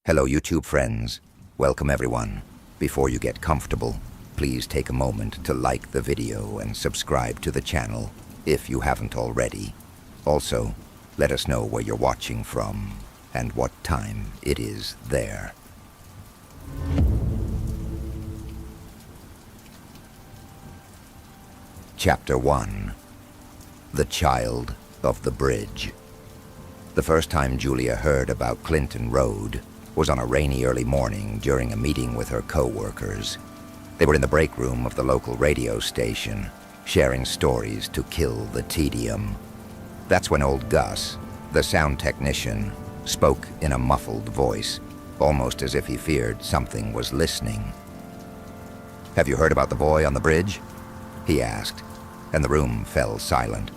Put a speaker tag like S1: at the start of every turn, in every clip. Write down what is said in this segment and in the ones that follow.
S1: Hello YouTube friends, welcome everyone. Before you get comfortable, please take a moment to like the video and subscribe to the channel if you haven't already. Also, let us know where you're watching from and what time it is there. Chapter 1. The Child of the Bridge. The first time Julia heard about Clinton Road was on a rainy early morning during a meeting with her co-workers. They were in the break room of the local radio station, sharing stories to kill the tedium. That's when old Gus, the sound technician, spoke in a muffled voice, almost as if he feared something was listening. "Have you heard about the boy on the bridge?" he asked, and the room fell silent.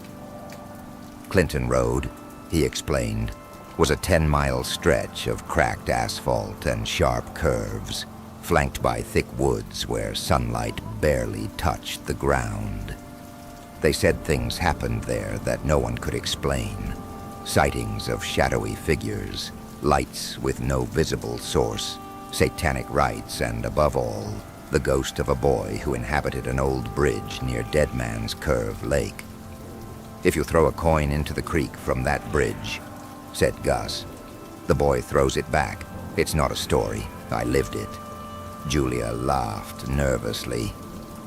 S1: Clinton Road, he explained, was a 10-mile stretch of cracked asphalt and sharp curves, flanked by thick woods where sunlight barely touched the ground. They said things happened there that no one could explain. Sightings of shadowy figures, lights with no visible source, satanic rites, and above all, the ghost of a boy who inhabited an old bridge near Dead Man's Curve Lake. "If you throw a coin into the creek from that bridge," said Gus, "the boy throws it back. It's not a story. I lived it." Julia laughed nervously,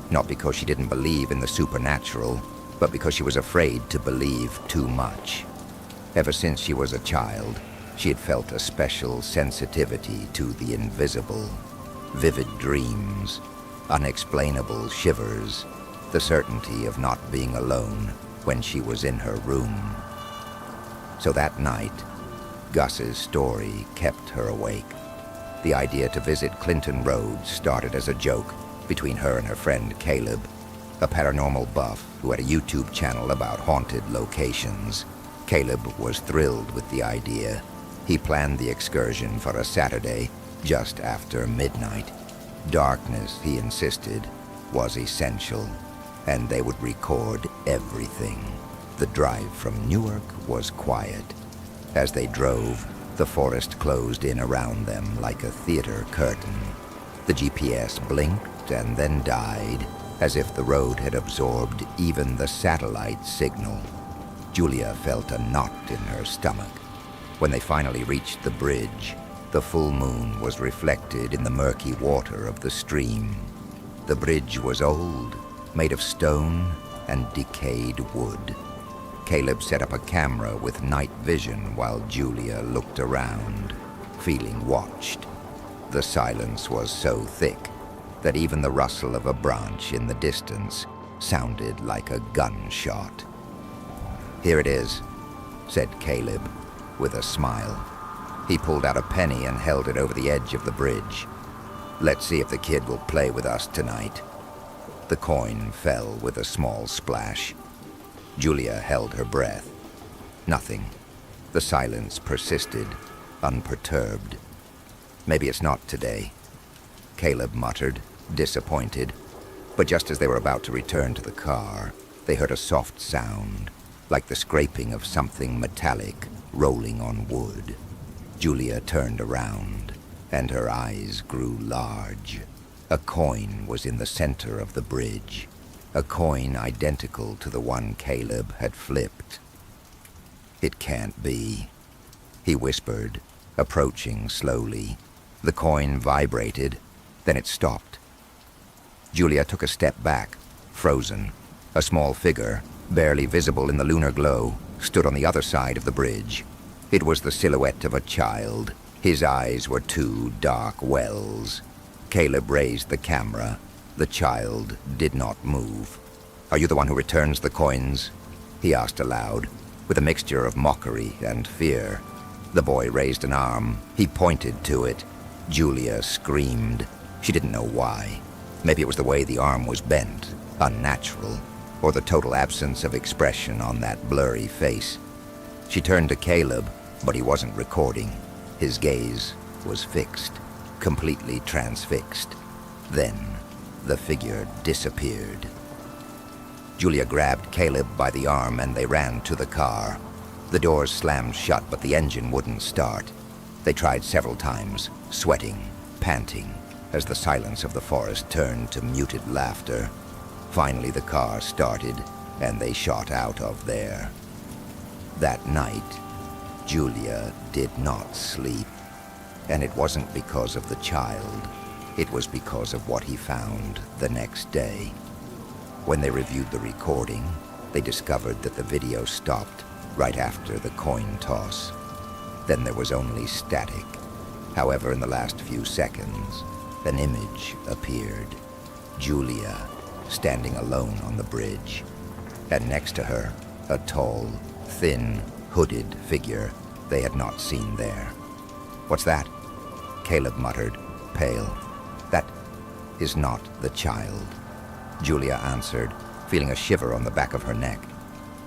S1: not because she didn't believe in the supernatural, but because she was afraid to believe too much. Ever since she was a child, she had felt a special sensitivity to the invisible. Vivid dreams, unexplainable shivers, the certainty of not being alone when she was in her room. So that night, Gus's story kept her awake. The idea to visit Clinton Road started as a joke between her and her friend Caleb, a paranormal buff who had a YouTube channel about haunted locations. Caleb was thrilled with the idea. He planned the excursion for a Saturday just after midnight. Darkness, he insisted, was essential, and they would record everything. The drive from Newark was quiet. As they drove, the forest closed in around them like a theater curtain. The GPS blinked and then died, as if the road had absorbed even the satellite signal. Julia felt a knot in her stomach. When they finally reached the bridge, the full moon was reflected in the murky water of the stream. The bridge was old, made of stone and decayed wood. Caleb set up a camera with night vision while Julia looked around, feeling watched. The silence was so thick that even the rustle of a branch in the distance sounded like a gunshot. "Here it is," said Caleb, with a smile. He pulled out a penny and held it over the edge of the bridge. "Let's see if the kid will play with us tonight." The coin fell with a small splash. Julia held her breath. Nothing. The silence persisted, unperturbed. "Maybe it's not today," Caleb muttered, disappointed. But just as they were about to return to the car, they heard a soft sound, like the scraping of something metallic rolling on wood. Julia turned around, and her eyes grew large. A coin was in the center of the bridge, a coin identical to the one Caleb had flipped. "It can't be," he whispered, approaching slowly. The coin vibrated, then it stopped. Julia took a step back, frozen. A small figure, barely visible in the lunar glow, stood on the other side of the bridge. It was the silhouette of a child. His eyes were two dark wells. Caleb raised the camera. The child did not move. "Are you the one who returns the coins?" he asked aloud, with a mixture of mockery and fear. The boy raised an arm. He pointed to it. Julia screamed. She didn't know why. Maybe it was the way the arm was bent, unnatural, or the total absence of expression on that blurry face. She turned to Caleb, but he wasn't recording. His gaze was fixed, completely transfixed. Then the figure disappeared. Julia grabbed Caleb by the arm and they ran to the car. The doors slammed shut, but the engine wouldn't start. They tried several times, sweating, panting, as the silence of the forest turned to muted laughter. Finally, the car started, and they shot out of there. That night, Julia did not sleep. And it wasn't because of the child. It was because of what he found the next day. When they reviewed the recording, they discovered that the video stopped right after the coin toss. Then there was only static. However, in the last few seconds, an image appeared. Julia, standing alone on the bridge. And next to her, a tall, thin, hooded figure they had not seen there. "What's that?" Caleb muttered, pale. "That is not the child," Julia answered, feeling a shiver on the back of her neck.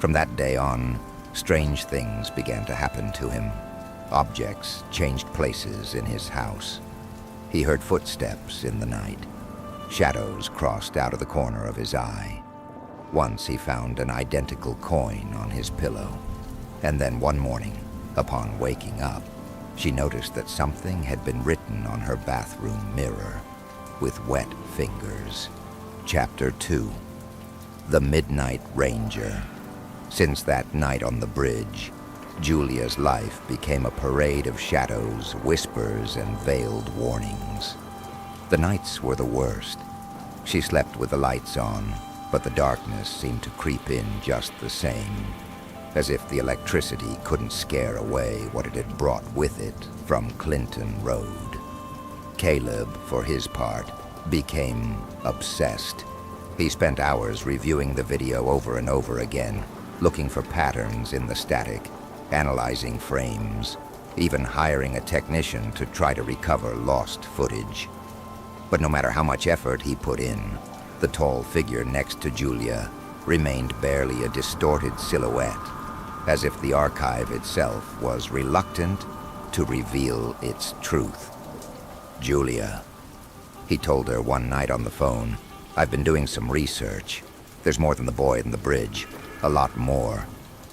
S1: From that day on, strange things began to happen to him. Objects changed places in his house. He heard footsteps in the night. Shadows crossed out of the corner of his eye. Once he found an identical coin on his pillow. And then one morning, upon waking up, she noticed that something had been written on her bathroom mirror with wet fingers. Chapter 2. The Midnight Ranger. Since that night on the bridge, Julia's life became a parade of shadows, whispers, and veiled warnings. The nights were the worst. She slept with the lights on, but the darkness seemed to creep in just the same, as if the electricity couldn't scare away what it had brought with it from Clinton Road. Caleb, for his part, became obsessed. He spent hours reviewing the video over and over again, looking for patterns in the static, analyzing frames, even hiring a technician to try to recover lost footage. But no matter how much effort he put in, the tall figure next to Julia remained barely a distorted silhouette, as if the archive itself was reluctant to reveal its truth. "Julia," he told her one night on the phone, "I've been doing some research. There's more than the boy in the bridge. A lot more.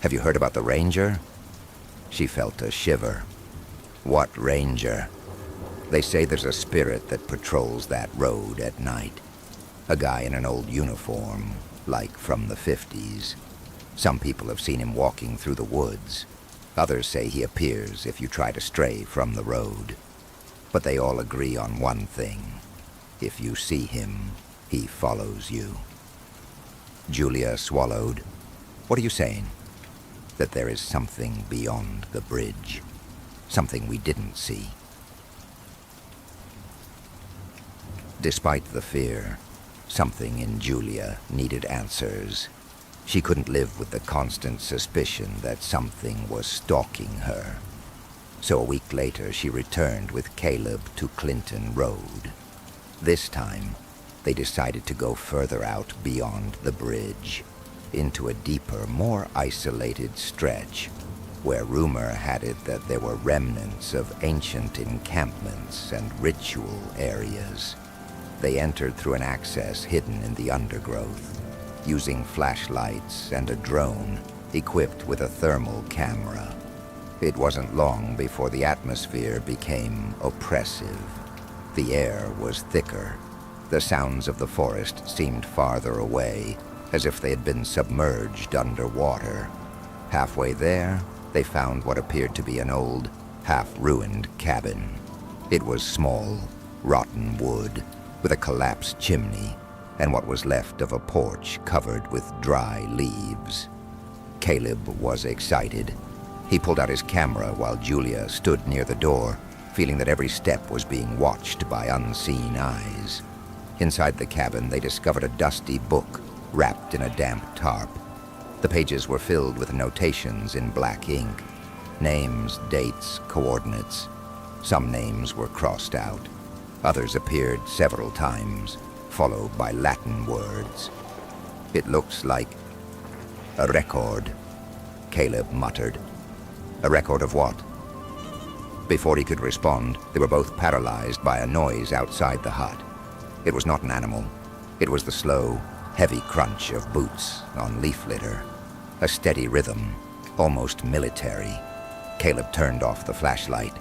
S1: Have you heard about the ranger?" She felt a shiver. "What ranger?" "They say there's a spirit that patrols that road at night. A guy in an old uniform, like from the 50s. Some people have seen him walking through the woods. Others say he appears if you try to stray from the road. But they all agree on one thing. If you see him, he follows you." Julia swallowed. "What are you saying?" "That there is something beyond the bridge. Something we didn't see." Despite the fear, something in Julia needed answers. She couldn't live with the constant suspicion that something was stalking her. So a week later, she returned with Caleb to Clinton Road. This time, they decided to go further out beyond the bridge, into a deeper, more isolated stretch, where rumor had it that there were remnants of ancient encampments and ritual areas. They entered through an access hidden in the undergrowth, using flashlights and a drone equipped with a thermal camera. It wasn't long before the atmosphere became oppressive. The air was thicker. The sounds of the forest seemed farther away, as if they had been submerged underwater. Halfway there, they found what appeared to be an old, half-ruined cabin. It was small, rotten wood, with a collapsed chimney, and what was left of a porch covered with dry leaves. Caleb was excited. He pulled out his camera while Julia stood near the door, feeling that every step was being watched by unseen eyes. Inside the cabin, they discovered a dusty book wrapped in a damp tarp. The pages were filled with notations in black ink. Names, dates, coordinates. Some names were crossed out. Others appeared several times, followed by Latin words. "It looks like a record," Caleb muttered. "A record of what?" Before he could respond, they were both paralyzed by a noise outside the hut. It was not an animal. It was the slow, heavy crunch of boots on leaf litter. A steady rhythm, almost military. Caleb turned off the flashlight.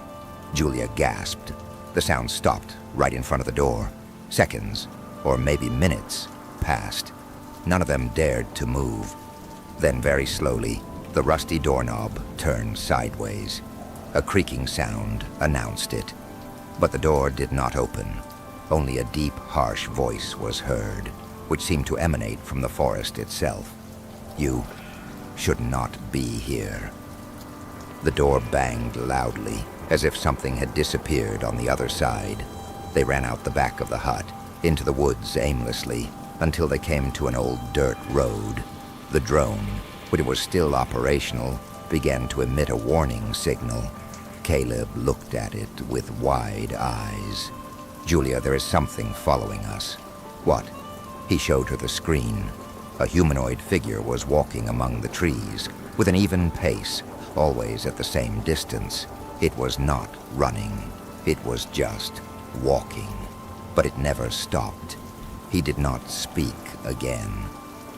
S1: Julia gasped. The sound stopped right in front of the door. Seconds, or maybe minutes, passed. None of them dared to move. Then very slowly, the rusty doorknob turned sideways. A creaking sound announced it. But the door did not open. Only a deep, harsh voice was heard, which seemed to emanate from the forest itself. "You should not be here." The door banged loudly, as if something had disappeared on the other side. They ran out the back of the hut, into the woods aimlessly, until they came to an old dirt road. The drone, when it was still operational, began to emit a warning signal. Caleb looked at it with wide eyes. "Julia, there is something following us." "What?" He showed her the screen. A humanoid figure was walking among the trees, with an even pace, always at the same distance. It was not running. It was just walking. But it never stopped. He did not speak again.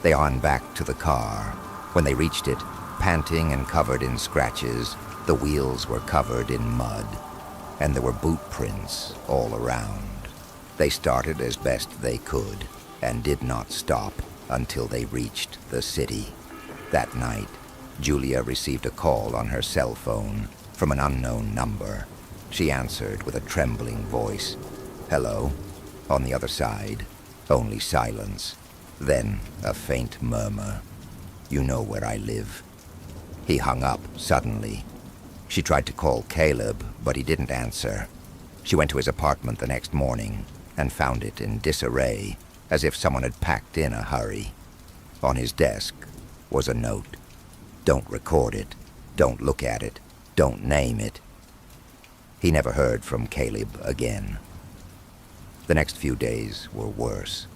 S1: They on back to the car. When they reached it, panting and covered in scratches, the wheels were covered in mud, and there were boot prints all around. They started as best they could, and did not stop until they reached the city. That night, Julia received a call on her cell phone from an unknown number. She answered with a trembling voice. "Hello?" On the other side, only silence. Then a faint murmur. "You know where I live." He hung up suddenly. She tried to call Caleb, but he didn't answer. She went to his apartment the next morning and found it in disarray, as if someone had packed in a hurry. On his desk was a note. "Don't record it. Don't look at it. Don't name it." He never heard from Caleb again. The next few days were worse.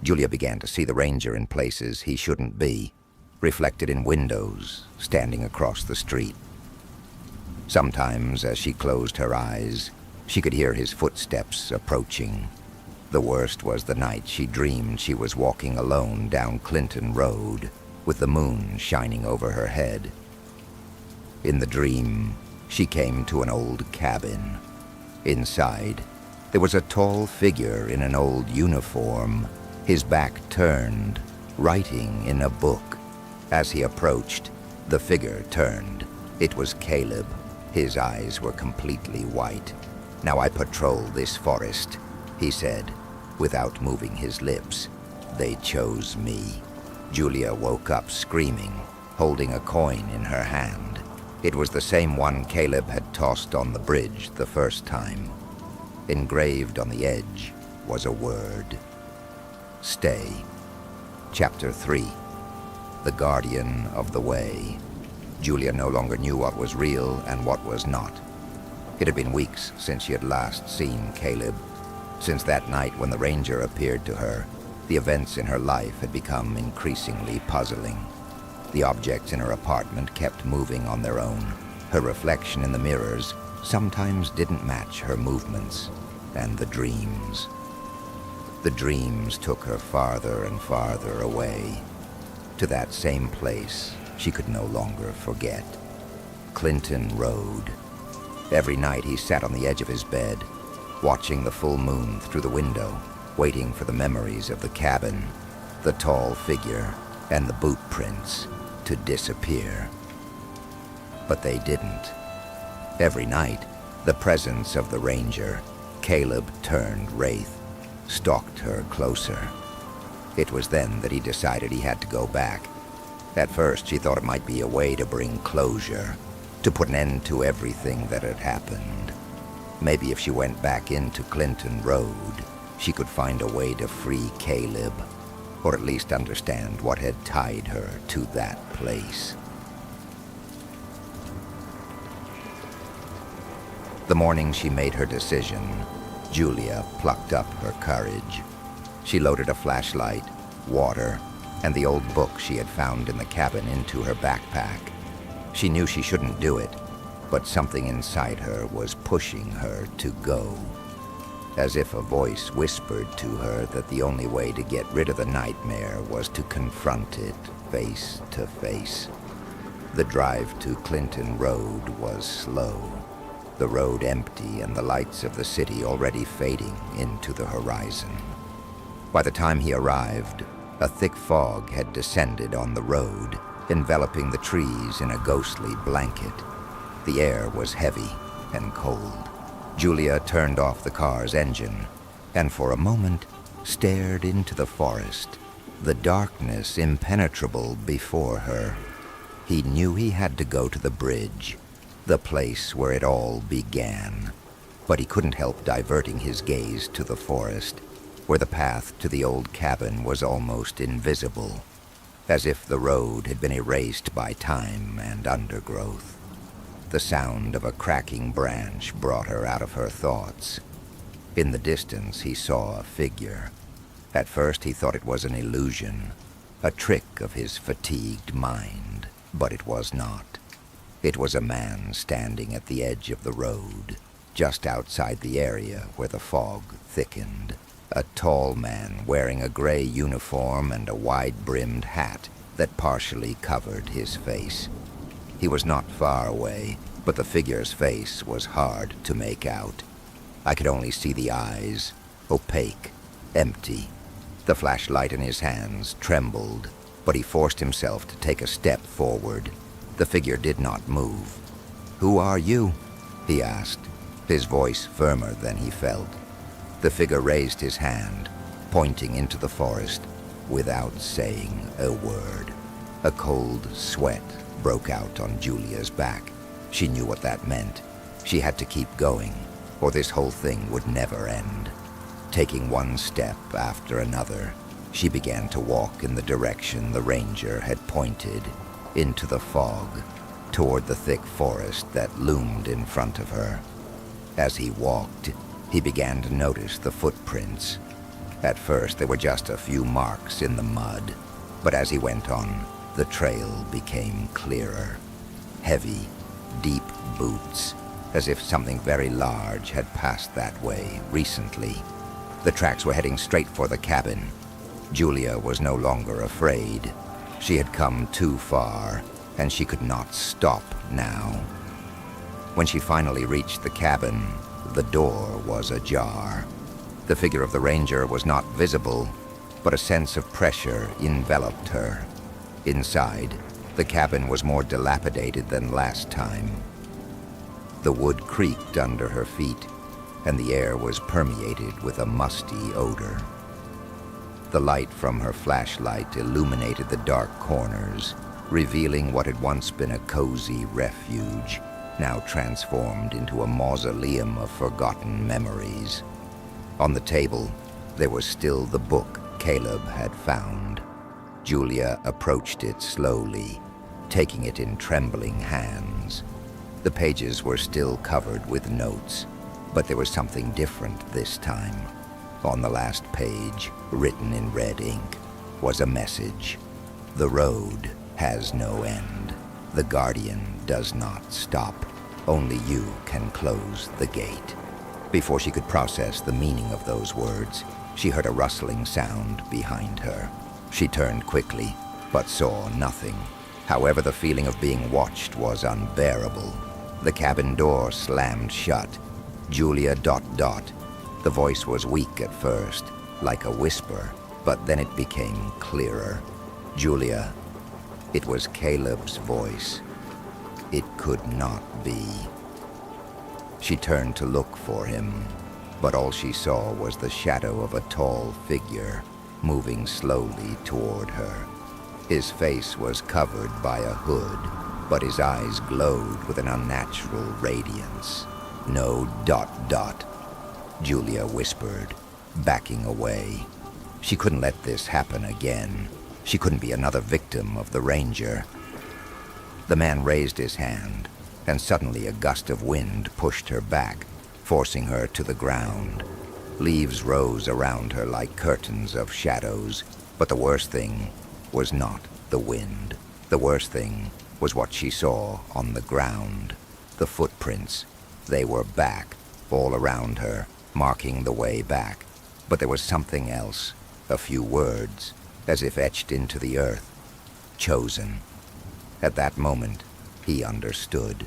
S1: Julia began to see the ranger in places he shouldn't be, reflected in windows, standing across the street. Sometimes, as she closed her eyes, she could hear his footsteps approaching. The worst was the night she dreamed she was walking alone down Clinton Road, with the moon shining over her head. In the dream, she came to an old cabin. Inside, there was a tall figure in an old uniform, his back turned, writing in a book. As he approached, the figure turned. It was Caleb. His eyes were completely white. "Now I patrol this forest," he said, without moving his lips. "They chose me." Julia woke up screaming, holding a coin in her hand. It was the same one Caleb had tossed on the bridge the first time. Engraved on the edge was a word. Stay. Chapter 3. The Guardian of the Way. Julia no longer knew what was real and what was not. It had been weeks since she had last seen Caleb. Since that night when the ranger appeared to her, the events in her life had become increasingly puzzling. The objects in her apartment kept moving on their own. Her reflection in the mirrors sometimes didn't match her movements. And the dreams. The dreams took her farther and farther away, to that same place she could no longer forget. Clinton Road. Every night he sat on the edge of his bed, watching the full moon through the window, waiting for the memories of the cabin, the tall figure, and the boot prints to disappear. But they didn't. Every night, the presence of the ranger, Caleb turned wraith, stalked her closer. It was then that he decided he had to go back. At first, she thought it might be a way to bring closure, to put an end to everything that had happened. Maybe if she went back into Clinton Road, she could find a way to free Caleb, or at least understand what had tied her to that place. The morning she made her decision, Julia plucked up her courage. She loaded a flashlight, water, and the old book she had found in the cabin into her backpack. She knew she shouldn't do it, but something inside her was pushing her to go. As if a voice whispered to her that the only way to get rid of the nightmare was to confront it face to face. The drive to Clinton Road was slow. the road empty and the lights of the city already fading into the horizon. By the time he arrived, a thick fog had descended on the road, enveloping the trees in a ghostly blanket. The air was heavy and cold. Julia turned off the car's engine and for a moment stared into the forest, the darkness impenetrable before her. He knew he had to go to the bridge, the place where it all began, but he couldn't help diverting his gaze to the forest, where the path to the old cabin was almost invisible, as if the road had been erased by time and undergrowth. The sound of a cracking branch brought her out of her thoughts. In the distance, he saw a figure. At first, he thought it was an illusion, a trick of his fatigued mind, but it was not. It was a man standing at the edge of the road, just outside the area where the fog thickened. A tall man wearing a gray uniform and a wide-brimmed hat that partially covered his face. He was not far away, but the figure's face was hard to make out. I could only see the eyes, opaque, empty. The flashlight in his hands trembled, but he forced himself to take a step forward. The figure did not move. "Who are you?" he asked, his voice firmer than he felt. The figure raised his hand, pointing into the forest, without saying a word. A cold sweat broke out on Julia's back. She knew what that meant. She had to keep going, or this whole thing would never end. Taking one step after another, she began to walk in the direction the ranger had pointed, into the fog, toward the thick forest that loomed in front of her. As he walked, he began to notice the footprints. At first, there were just a few marks in the mud, but as he went on, the trail became clearer. Heavy, deep boots, as if something very large had passed that way recently. The tracks were heading straight for the cabin. Julia was no longer afraid. She had come too far, and she could not stop now. When she finally reached the cabin, the door was ajar. The figure of the ranger was not visible, but a sense of pressure enveloped her. Inside, the cabin was more dilapidated than last time. The wood creaked under her feet, and the air was permeated with a musty odor. The light from her flashlight illuminated the dark corners, revealing what had once been a cozy refuge, now transformed into a mausoleum of forgotten memories. On the table, there was still the book Caleb had found. Julia approached it slowly, taking it in trembling hands. The pages were still covered with notes, but there was something different this time. On the last page, written in red ink, was a message. "The road has no end. The Guardian does not stop. Only you can close the gate." Before she could process the meaning of those words, she heard a rustling sound behind her. She turned quickly, but saw nothing. However, the feeling of being watched was unbearable. The cabin door slammed shut. Julia ... The voice was weak at first, like a whisper, but then it became clearer. Julia. It was Caleb's voice. It could not be. She turned to look for him, but all she saw was the shadow of a tall figure moving slowly toward her. His face was covered by a hood, but his eyes glowed with an unnatural radiance. "No ... Julia whispered, backing away. She couldn't let this happen again. She couldn't be another victim of the ranger. The man raised his hand, and suddenly a gust of wind pushed her back, forcing her to the ground. Leaves rose around her like curtains of shadows, but the worst thing was not the wind. The worst thing was what she saw on the ground. The footprints. They were back, all around her, marking the way back. But there was something else, a few words, as if etched into the earth. Chosen. At that moment, he understood.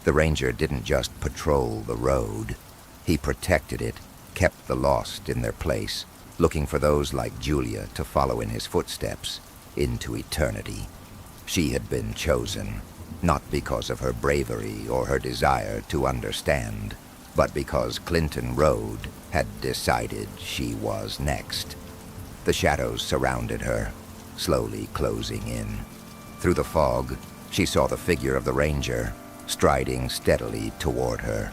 S1: The ranger didn't just patrol the road. He protected it, kept the lost in their place, looking for those like Julia to follow in his footsteps into eternity. She had been chosen, not because of her bravery or her desire to understand, but because Clinton Road had decided she was next. The shadows surrounded her, slowly closing in. Through the fog, she saw the figure of the ranger, striding steadily toward her.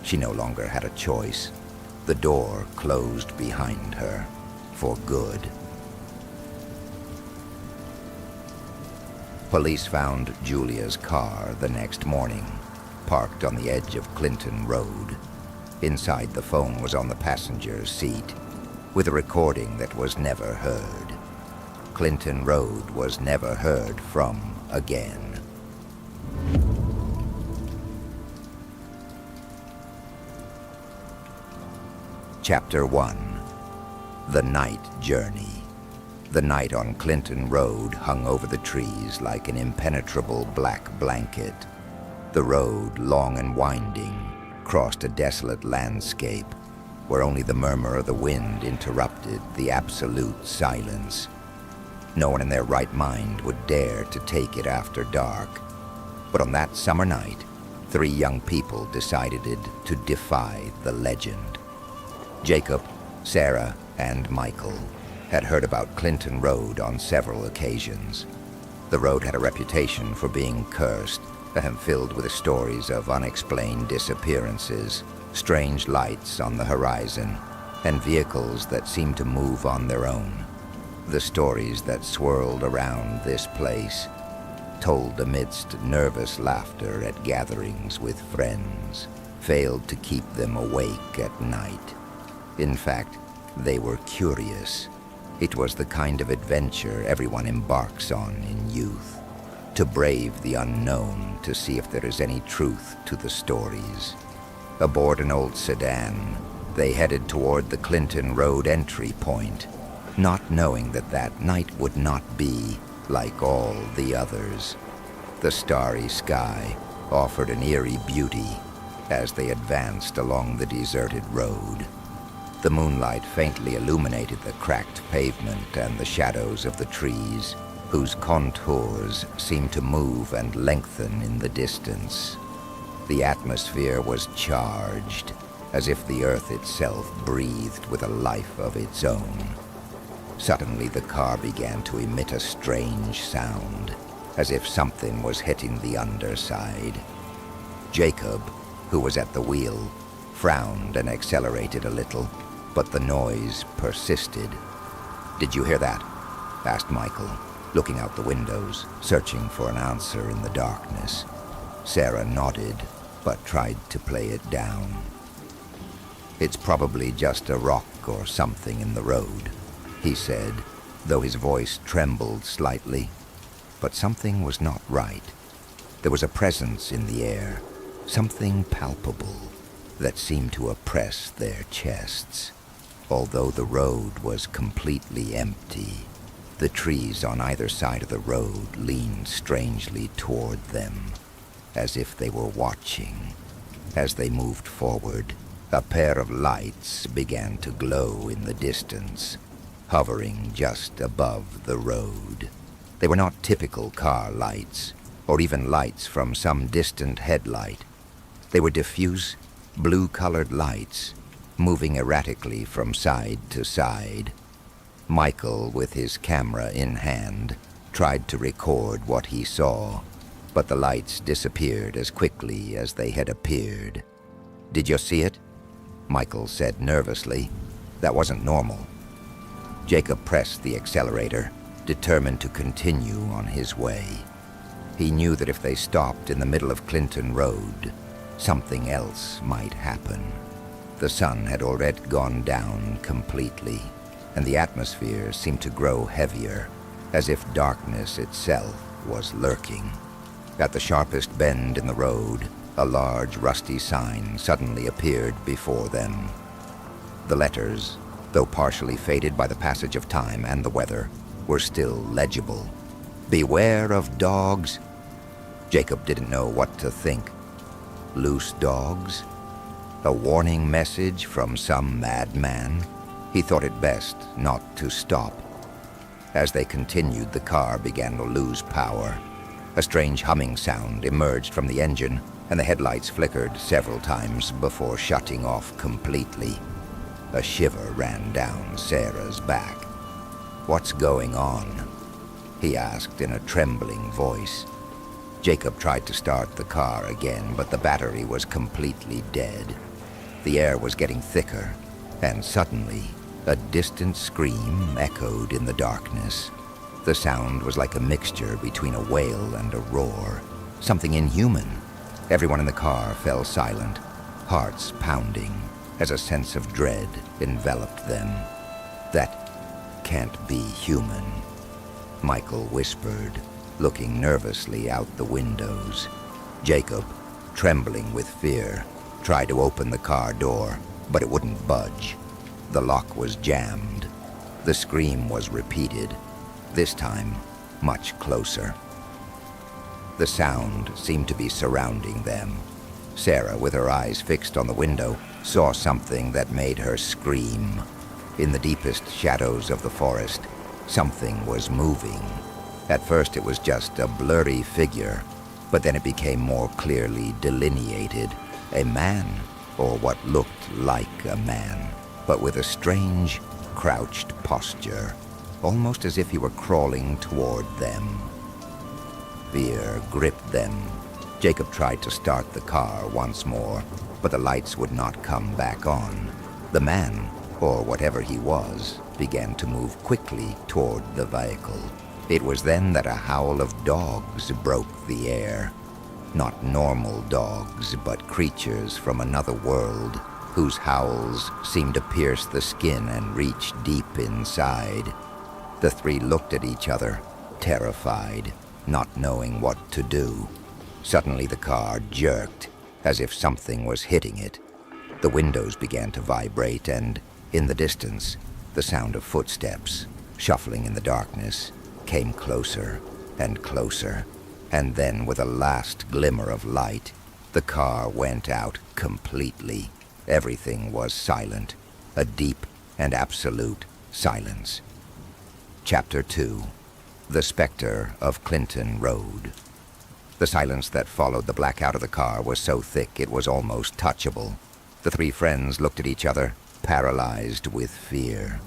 S1: She no longer had a choice. The door closed behind her, for good. Police found Julia's car the next morning, parked on the edge of Clinton Road. Inside, the phone was on the passenger's seat, with a recording that was never heard. Clinton Road was never heard from again. Chapter 1. The Night Journey. The night on Clinton Road hung over the trees like an impenetrable black blanket. The road, long and winding, crossed a desolate landscape where only the murmur of the wind interrupted the absolute silence. No one in their right mind would dare to take it after dark. But on that summer night, 3 young people decided to defy the legend. Jacob, Sarah, and Michael had heard about Clinton Road on several occasions. The road had a reputation for being cursed and filled with stories of unexplained disappearances, strange lights on the horizon, and vehicles that seemed to move on their own. The stories that swirled around this place, told amidst nervous laughter at gatherings with friends, failed to keep them awake at night. In fact, they were curious. It was the kind of adventure everyone embarks on in youth, to brave the unknown to see if there is any truth to the stories. Aboard an old sedan, they headed toward the Clinton Road entry point, not knowing that that night would not be like all the others. The starry sky offered an eerie beauty as they advanced along the deserted road. The moonlight faintly illuminated the cracked pavement and the shadows of the trees, whose contours seemed to move and lengthen in the distance. The atmosphere was charged, as if the earth itself breathed with a life of its own. Suddenly, the car began to emit a strange sound, as if something was hitting the underside. Jacob, who was at the wheel, frowned and accelerated a little, but the noise persisted. "Did you hear that?" asked Michael, looking out the windows, searching for an answer in the darkness. Sarah nodded, but tried to play it down. "It's probably just a rock or something in the road," he said, though his voice trembled slightly. But something was not right. There was a presence in the air, something palpable, that seemed to oppress their chests. Although the road was completely empty, the trees on either side of the road leaned strangely toward them, as if they were watching. As they moved forward, a pair of lights began to glow in the distance, hovering just above the road. They were not typical car lights, or even lights from some distant headlight. They were diffuse, blue-colored lights, moving erratically from side to side. Michael, with his camera in hand, tried to record what he saw, but the lights disappeared as quickly as they had appeared. "Did you see it?" Michael said nervously. "That wasn't normal." Jacob pressed the accelerator, determined to continue on his way. He knew that if they stopped in the middle of Clinton Road, something else might happen. The sun had already gone down completely, and the atmosphere seemed to grow heavier, as if darkness itself was lurking. At the sharpest bend in the road, a large rusty sign suddenly appeared before them. The letters, though partially faded by the passage of time and the weather, were still legible. "Beware of dogs." Jacob didn't know what to think. Loose dogs? A warning message from some madman? He thought it best not to stop. As they continued, the car began to lose power. A strange humming sound emerged from the engine, and the headlights flickered several times before shutting off completely. A shiver ran down Sarah's back. "What's going on?" he asked in a trembling voice. Jacob tried to start the car again, but the battery was completely dead. The air was getting thicker, and suddenly, a distant scream echoed in the darkness. The sound was like a mixture between a wail and a roar, something inhuman. Everyone in the car fell silent, hearts pounding, as a sense of dread enveloped them. "That can't be human," Michael whispered, looking nervously out the windows. Jacob, trembling with fear, tried to open the car door, but it wouldn't budge. The lock was jammed. The scream was repeated, this time much closer. The sound seemed to be surrounding them. Sarah, with her eyes fixed on the window, saw something that made her scream. In the deepest shadows of the forest, something was moving. At first it was just a blurry figure, but then it became more clearly delineated. A man, or what looked like a man, but with a strange, crouched posture, almost as if he were crawling toward them. Fear gripped them. Jacob tried to start the car once more, but the lights would not come back on. The man, or whatever he was, began to move quickly toward the vehicle. It was then that a howl of dogs broke the air. Not normal dogs, but creatures from another world, whose howls seemed to pierce the skin and reach deep inside. The three looked at each other, terrified, not knowing what to do. Suddenly the car jerked, as if something was hitting it. The windows began to vibrate, and, in the distance, the sound of footsteps, shuffling in the darkness, came closer and closer. And then, with a last glimmer of light, the car went out completely. Everything was silent, a deep and absolute silence. Chapter 2. The Spectre of Clinton Road. The silence that followed the blackout of the car was so thick it was almost touchable. The three friends looked at each other, paralyzed with fear.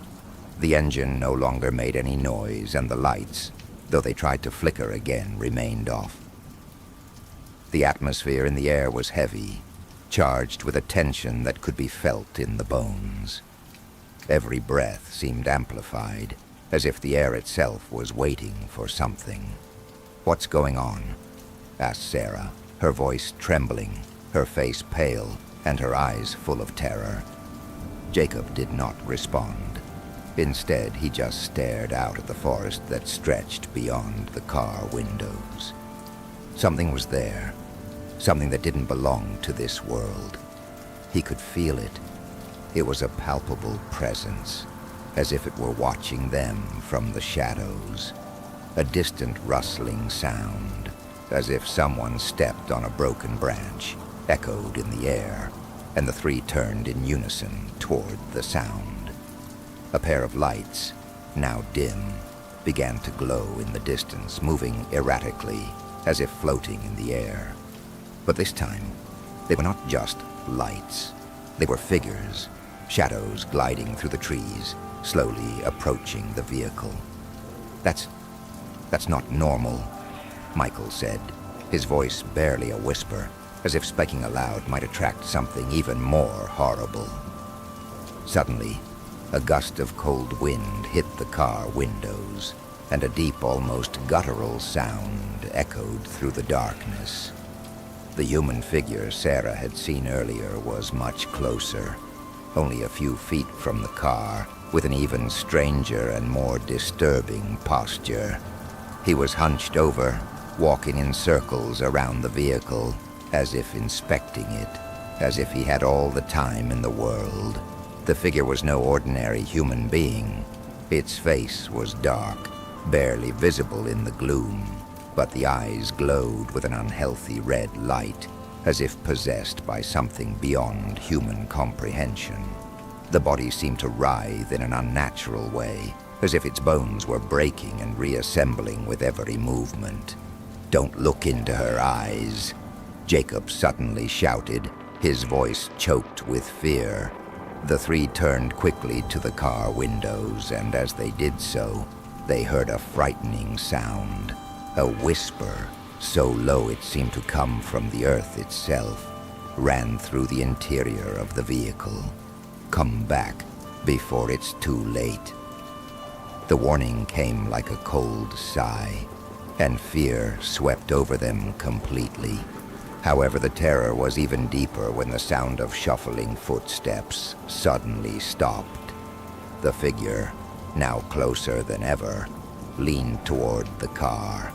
S1: The engine no longer made any noise, and the lights, though they tried to flicker again, remained off. The atmosphere in the air was heavy, charged with a tension that could be felt in the bones. Every breath seemed amplified, as if the air itself was waiting for something. "What's going on?" asked Sarah, her voice trembling, her face pale, and her eyes full of terror. Jacob did not respond. Instead, he just stared out at the forest that stretched beyond the car windows. Something was there, something that didn't belong to this world. He could feel it. It was a palpable presence, as if it were watching them from the shadows. A distant rustling sound, as if someone stepped on a broken branch, echoed in the air, and the three turned in unison toward the sound. A pair of lights, now dim, began to glow in the distance, moving erratically, as if floating in the air. But this time, they were not just lights. They were figures, shadows gliding through the trees, slowly approaching the vehicle. That's not normal," Michael said, his voice barely a whisper, as if speaking aloud might attract something even more horrible. Suddenly, a gust of cold wind hit the car windows, and a deep, almost guttural sound echoed through the darkness. The human figure Sarah had seen earlier was much closer, only a few feet from the car, with an even stranger and more disturbing posture. He was hunched over, walking in circles around the vehicle, as if inspecting it, as if he had all the time in the world. The figure was no ordinary human being. Its face was dark, barely visible in the gloom, but the eyes glowed with an unhealthy red light. as if possessed by something beyond human comprehension. The body seemed to writhe in an unnatural way, as if its bones were breaking and reassembling with every movement. "Don't look into her eyes," Jacob suddenly shouted, his voice choked with fear. The three turned quickly to the car windows, and as they did so, they heard a frightening sound. A whisper, so low it seemed to come from the earth itself, ran through the interior of the vehicle. "Come back before it's too late." The warning came like a cold sigh, and fear swept over them completely. However, the terror was even deeper when the sound of shuffling footsteps suddenly stopped. The figure, now closer than ever, leaned toward the car.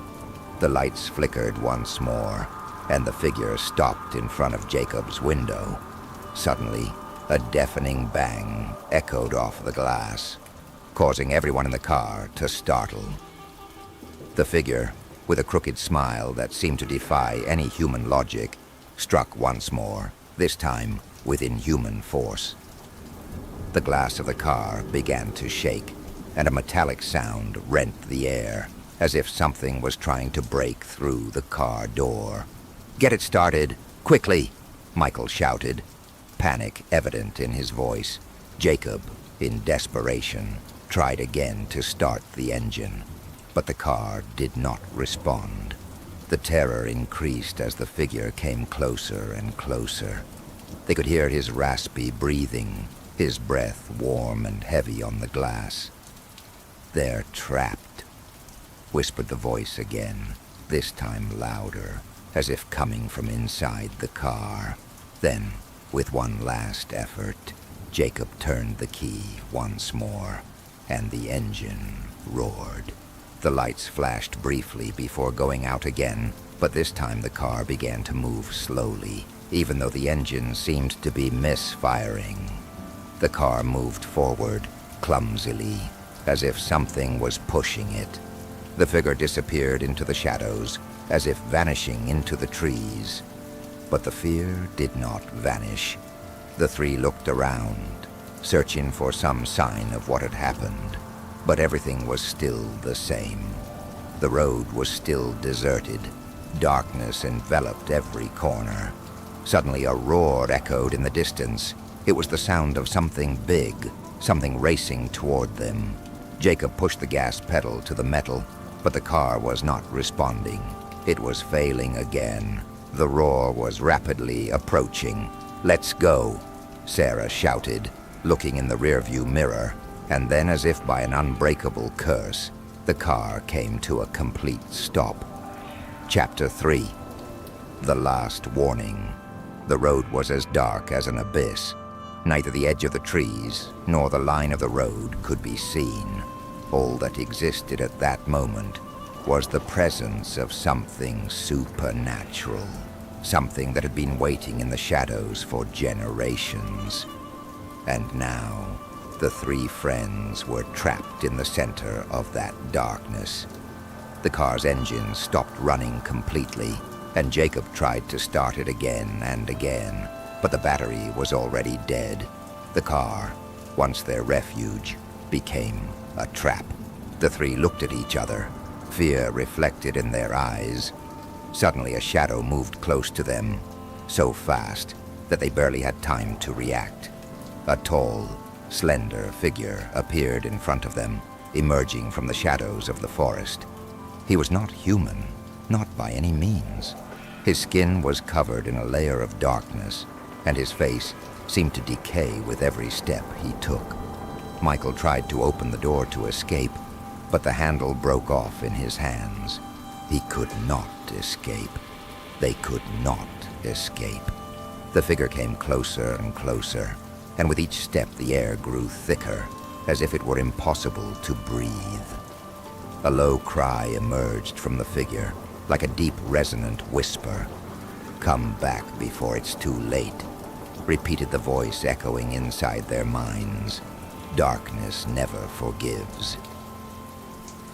S1: The lights flickered once more, and the figure stopped in front of Jacob's window. Suddenly, a deafening bang echoed off the glass, causing everyone in the car to startle. The figure, with a crooked smile that seemed to defy any human logic, struck once more, this time with inhuman force. The glass of the car began to shake, and a metallic sound rent the air, as if something was trying to break through the car door. "Get it started, quickly!" Michael shouted, panic evident in his voice. Jacob, in desperation, tried again to start the engine, but the car did not respond. The terror increased as the figure came closer and closer. They could hear his raspy breathing, his breath warm and heavy on the glass. "They're trapped," whispered the voice again, this time louder, as if coming from inside the car. Then, with one last effort, Jacob turned the key once more, and the engine roared. The lights flashed briefly before going out again, but this time the car began to move slowly, even though the engine seemed to be misfiring. The car moved forward, clumsily, as if something was pushing it. The figure disappeared into the shadows, as if vanishing into the trees. But the fear did not vanish. The three looked around, searching for some sign of what had happened, but everything was still the same. The road was still deserted. Darkness enveloped every corner. Suddenly a roar echoed in the distance. It was the sound of something big, something racing toward them. Jacob pushed the gas pedal to the metal, but the car was not responding. It was failing again. The roar was rapidly approaching. "Let's go," Sarah shouted, looking in the rearview mirror, and then, as if by an unbreakable curse, the car came to a complete stop. Chapter 3. The Last Warning. The road was as dark as an abyss. Neither the edge of the trees nor the line of the road could be seen. All that existed at that moment was the presence of something supernatural, something that had been waiting in the shadows for generations. And now, the three friends were trapped in the center of that darkness. The car's engine stopped running completely, and Jacob tried to start it again and again, but the battery was already dead. The car, once their refuge, became a trap. The three looked at each other, fear reflected in their eyes. Suddenly a shadow moved close to them, so fast that they barely had time to react. A tall, slender figure appeared in front of them, emerging from the shadows of the forest. He was not human, not by any means. His skin was covered in a layer of darkness, and his face seemed to decay with every step he took. Michael tried to open the door to escape, but the handle broke off in his hands. He could not escape. They could not escape. The figure came closer and closer, and with each step the air grew thicker, as if it were impossible to breathe. A low cry emerged from the figure, like a deep resonant whisper. "Come back before it's too late," repeated the voice echoing inside their minds. "Darkness never forgives."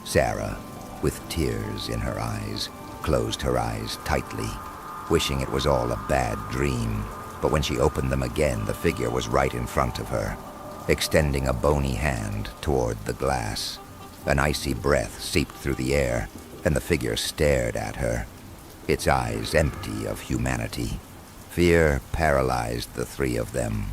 S1: Sarah, with tears in her eyes, closed her eyes tightly. wishing it was all a bad dream. But when she opened them again, the figure was right in front of her, extending a bony hand toward the glass. An icy breath seeped through the air, and the figure stared at her, its eyes empty of humanity. Fear paralyzed the three of them.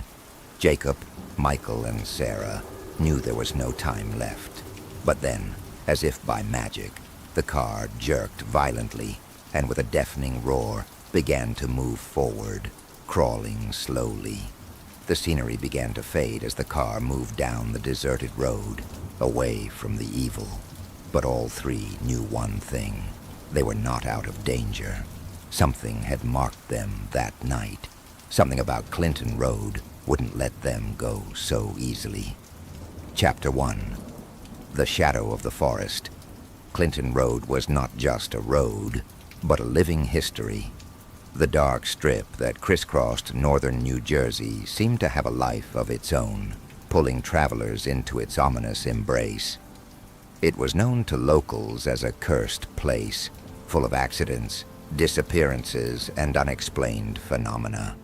S1: Jacob, Michael, and Sarah knew there was no time left. But then, as if by magic, the car jerked violently, and with a deafening roar, began to move forward, crawling slowly. The scenery began to fade as the car moved down the deserted road, away from the evil. But all three knew one thing. They were not out of danger. Something had marked them that night. Something about Clinton Road wouldn't let them go so easily. Chapter 1. The Shadow of the Forest. Clinton Road was not just a road, but a living history. The dark strip that crisscrossed northern New Jersey seemed to have a life of its own, pulling travelers into its ominous embrace. It was known to locals as a cursed place, full of accidents, disappearances, and unexplained phenomena.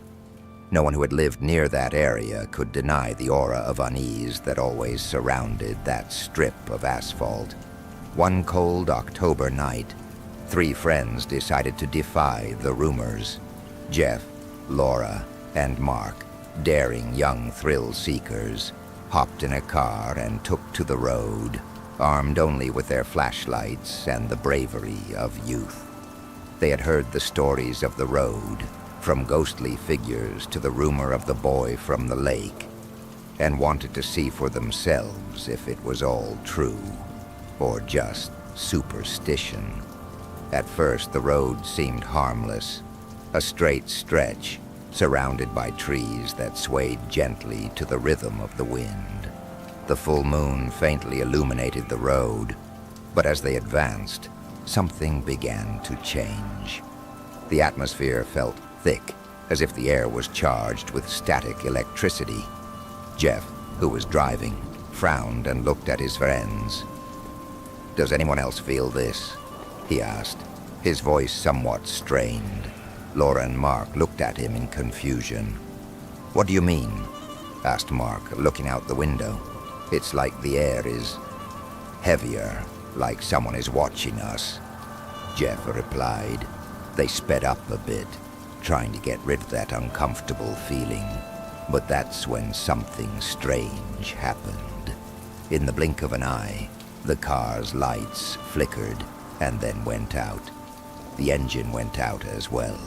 S1: No one who had lived near that area could deny the aura of unease that always surrounded that strip of asphalt. One cold October night, three friends decided to defy the rumors. Jeff, Laura, and Mark, daring young thrill-seekers, hopped in a car and took to the road, armed only with their flashlights and the bravery of youth. They had heard the stories of the road, from ghostly figures to the rumor of the boy from the lake, and wanted to see for themselves if it was all true, or just superstition. At first, the road seemed harmless, a straight stretch surrounded by trees that swayed gently to the rhythm of the wind. The full moon faintly illuminated the road, but as they advanced, something began to change. The atmosphere felt thick, as if the air was charged with static electricity. Jeff, who was driving, frowned and looked at his friends. "Does anyone else feel this?" he asked, his voice somewhat strained. Laura and Mark looked at him in confusion. "What do you mean?" asked Mark, looking out the window. "It's like the air is heavier, like someone is watching us," Jeff replied. They sped up a bit, trying to get rid of that uncomfortable feeling. But that's when something strange happened. In the blink of an eye, the car's lights flickered and then went out. The engine went out as well.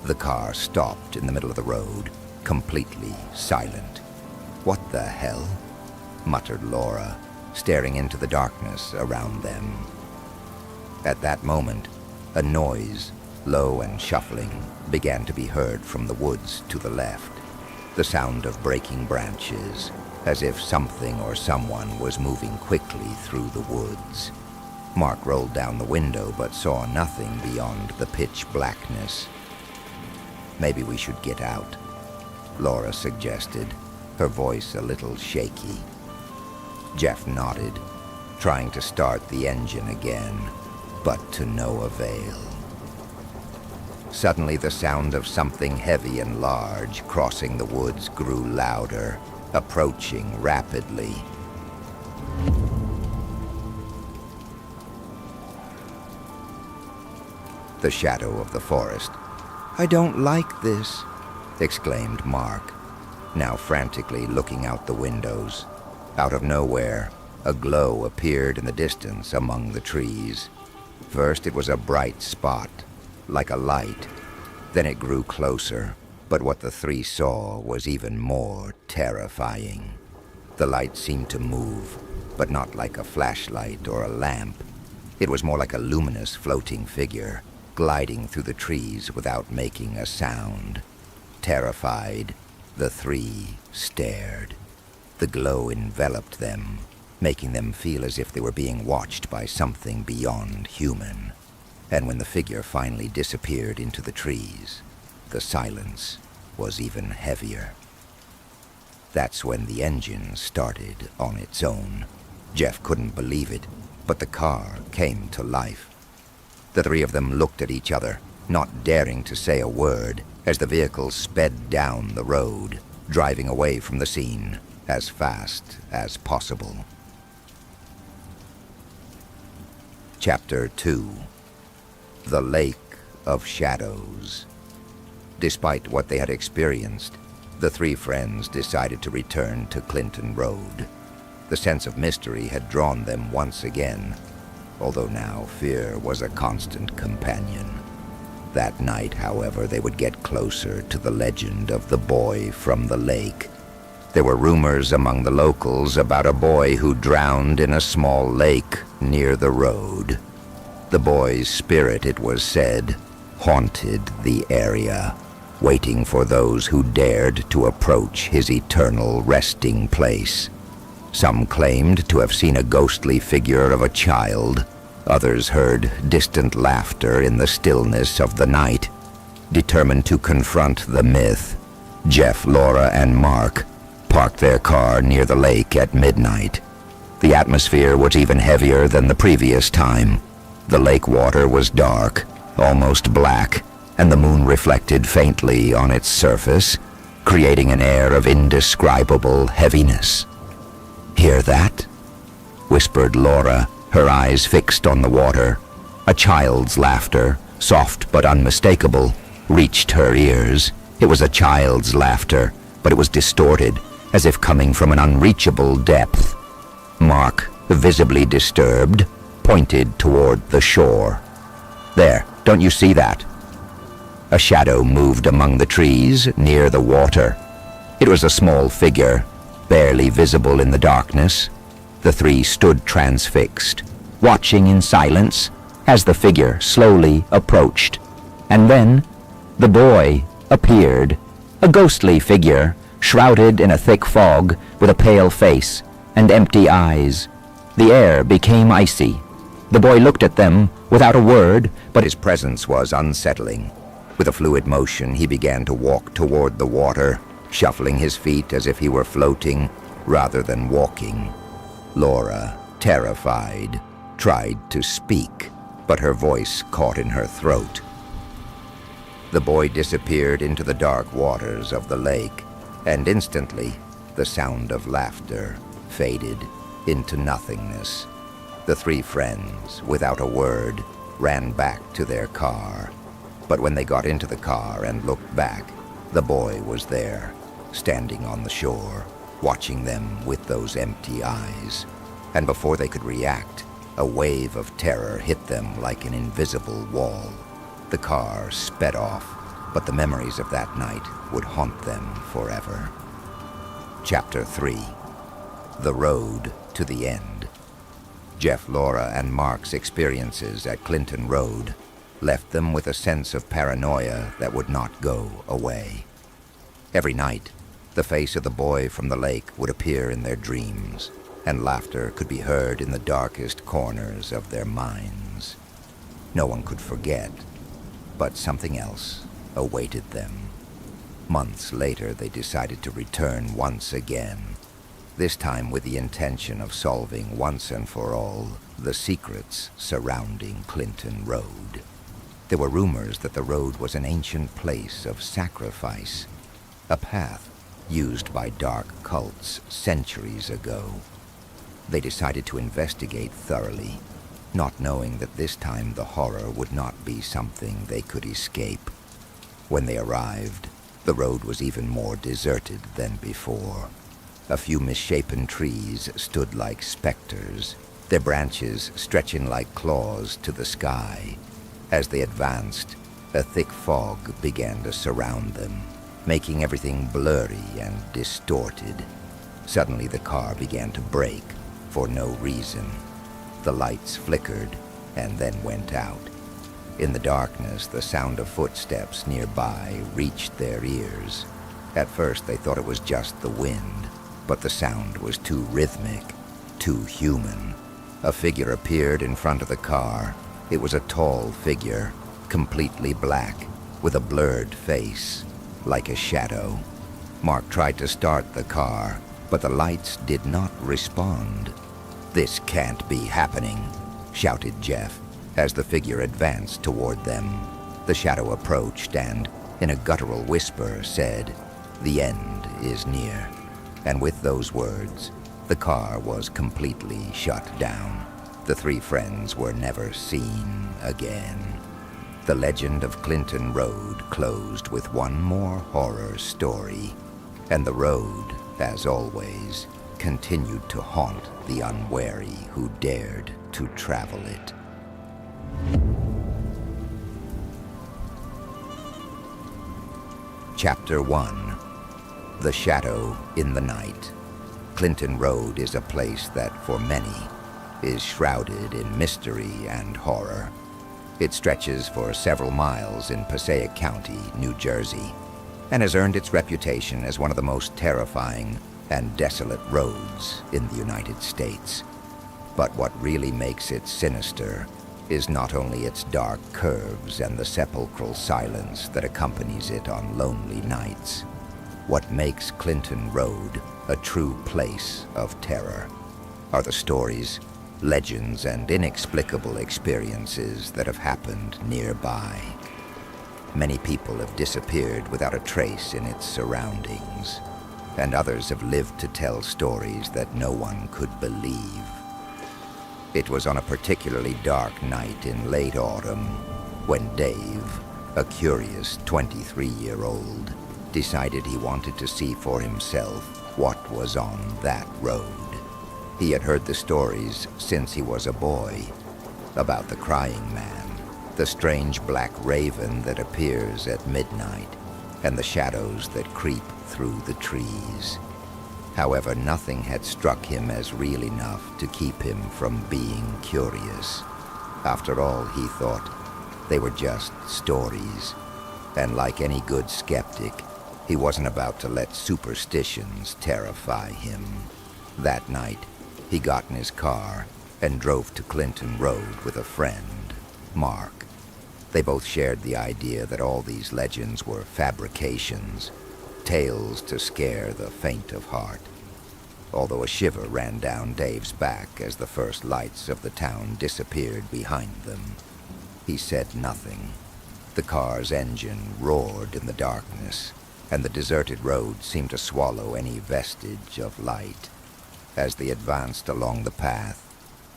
S1: The car stopped in the middle of the road, completely silent. "What the hell?" muttered Laura, staring into the darkness around them. At that moment, a noise, low and shuffling, began to be heard from the woods to the left. The sound of breaking branches, as if something or someone was moving quickly through the woods. Mark rolled down the window but saw nothing beyond the pitch blackness. "Maybe we should get out," Laura suggested, her voice a little shaky. Jeff nodded, trying to start the engine again, but to no avail. Suddenly, the sound of something heavy and large crossing the woods grew louder, approaching rapidly. The shadow of the forest. "I don't like this," exclaimed Mark, now frantically looking out the windows. Out of nowhere, a glow appeared in the distance among the trees. First, it was a bright spot, like a light. Then it grew closer, but what the three saw was even more terrifying. The light seemed to move, but not like a flashlight or a lamp. It was more like a luminous floating figure, gliding through the trees without making a sound. Terrified, the three stared. The glow enveloped them, making them feel as if they were being watched by something beyond human. And when the figure finally disappeared into the trees, the silence was even heavier. That's when the engine started on its own. Jeff couldn't believe it, but the car came to life. The three of them looked at each other, not daring to say a word as the vehicle sped down the road, driving away from the scene as fast as possible. Chapter 2. The Lake of Shadows. Despite what they had experienced, the three friends decided to return to Clinton Road. The sense of mystery had drawn them once again, although now fear was a constant companion. That night, however, they would get closer to the legend of the boy from the lake. There were rumors among the locals about a boy who drowned in a small lake near the road. The boy's spirit, it was said, haunted the area, waiting for those who dared to approach his eternal resting place. Some claimed to have seen a ghostly figure of a child. Others heard distant laughter in the stillness of the night. Determined to confront the myth, Jeff, Laura, and Mark parked their car near the lake at midnight. The atmosphere was even heavier than the previous time. The lake water was dark, almost black, and the moon reflected faintly on its surface, creating an air of indescribable heaviness. "Hear that?" whispered Laura, her eyes fixed on the water. A child's laughter, soft but unmistakable, reached her ears. It was a child's laughter, but it was distorted, as if coming from an unreachable depth. Mark, visibly disturbed, pointed toward the shore. "There, don't you see that?" A shadow moved among the trees near the water. It was a small figure, barely visible in the darkness. The three stood transfixed, watching in silence as the figure slowly approached. And then the boy appeared, a ghostly figure, shrouded in a thick fog, with a pale face and empty eyes. The air became icy. The boy looked at them without a word, but his presence was unsettling. With a fluid motion, he began to walk toward the water, shuffling his feet as if he were floating rather than walking. Laura, terrified, tried to speak, but her voice caught in her throat. The boy disappeared into the dark waters of the lake, and instantly the sound of laughter faded into nothingness. The three friends, without a word, ran back to their car. But when they got into the car and looked back, the boy was there, standing on the shore, watching them with those empty eyes. And before they could react, a wave of terror hit them like an invisible wall. The car sped off, but the memories of that night would haunt them forever. Chapter 3. The Road to the End. Jeff, Laura, and Mark's experiences at Clinton Road left them with a sense of paranoia that would not go away. Every night, the face of the boy from the lake would appear in their dreams, and laughter could be heard in the darkest corners of their minds. No one could forget, but something else awaited them. Months later, they decided to return once again, this time with the intention of solving once and for all the secrets surrounding Clinton Road. There were rumors that the road was an ancient place of sacrifice, a path used by dark cults centuries ago. They decided to investigate thoroughly, not knowing that this time the horror would not be something they could escape. When they arrived, the road was even more deserted than before. A few misshapen trees stood like specters, their branches stretching like claws to the sky. As they advanced, a thick fog began to surround them, making everything blurry and distorted. Suddenly the car began to brake for no reason. The lights flickered and then went out. In the darkness, the sound of footsteps nearby reached their ears. At first they thought it was just the wind, but the sound was too rhythmic, too human. A figure appeared in front of the car. It was a tall figure, completely black, with a blurred face, like a shadow. Mark tried to start the car, but the lights did not respond. "This can't be happening," shouted Jeff, as the figure advanced toward them. The shadow approached and, in a guttural whisper, said, "The end is near." And with those words, the car was completely shut down. The three friends were never seen again. The legend of Clinton Road closed with one more horror story, and the road, as always, continued to haunt the unwary who dared to travel it. Chapter 1. The Shadow in the Night. Clinton Road is a place that, for many, is shrouded in mystery and horror. It stretches for several miles in Passaic County, New Jersey, and has earned its reputation as one of the most terrifying and desolate roads in the United States. But what really makes it sinister is not only its dark curves and the sepulchral silence that accompanies it on lonely nights. What makes Clinton Road a true place of terror are the stories, legends, and inexplicable experiences that have happened nearby. Many people have disappeared without a trace in its surroundings, and others have lived to tell stories that no one could believe. It was on a particularly dark night in late autumn when Dave, a curious 23-year-old, decided he wanted to see for himself what was on that road. He had heard the stories since he was a boy about the crying man, the strange black raven that appears at midnight, and the shadows that creep through the trees. However, nothing had struck him as real enough to keep him from being curious. After all, he thought, they were just stories, and like any good skeptic, he wasn't about to let superstitions terrify him. That night, he got in his car and drove to Clinton Road with a friend, Mark. They both shared the idea that all these legends were fabrications, tales to scare the faint of heart. Although a shiver ran down Dave's back as the first lights of the town disappeared behind them, he said nothing. The car's engine roared in the darkness, and the deserted road seemed to swallow any vestige of light. As they advanced along the path,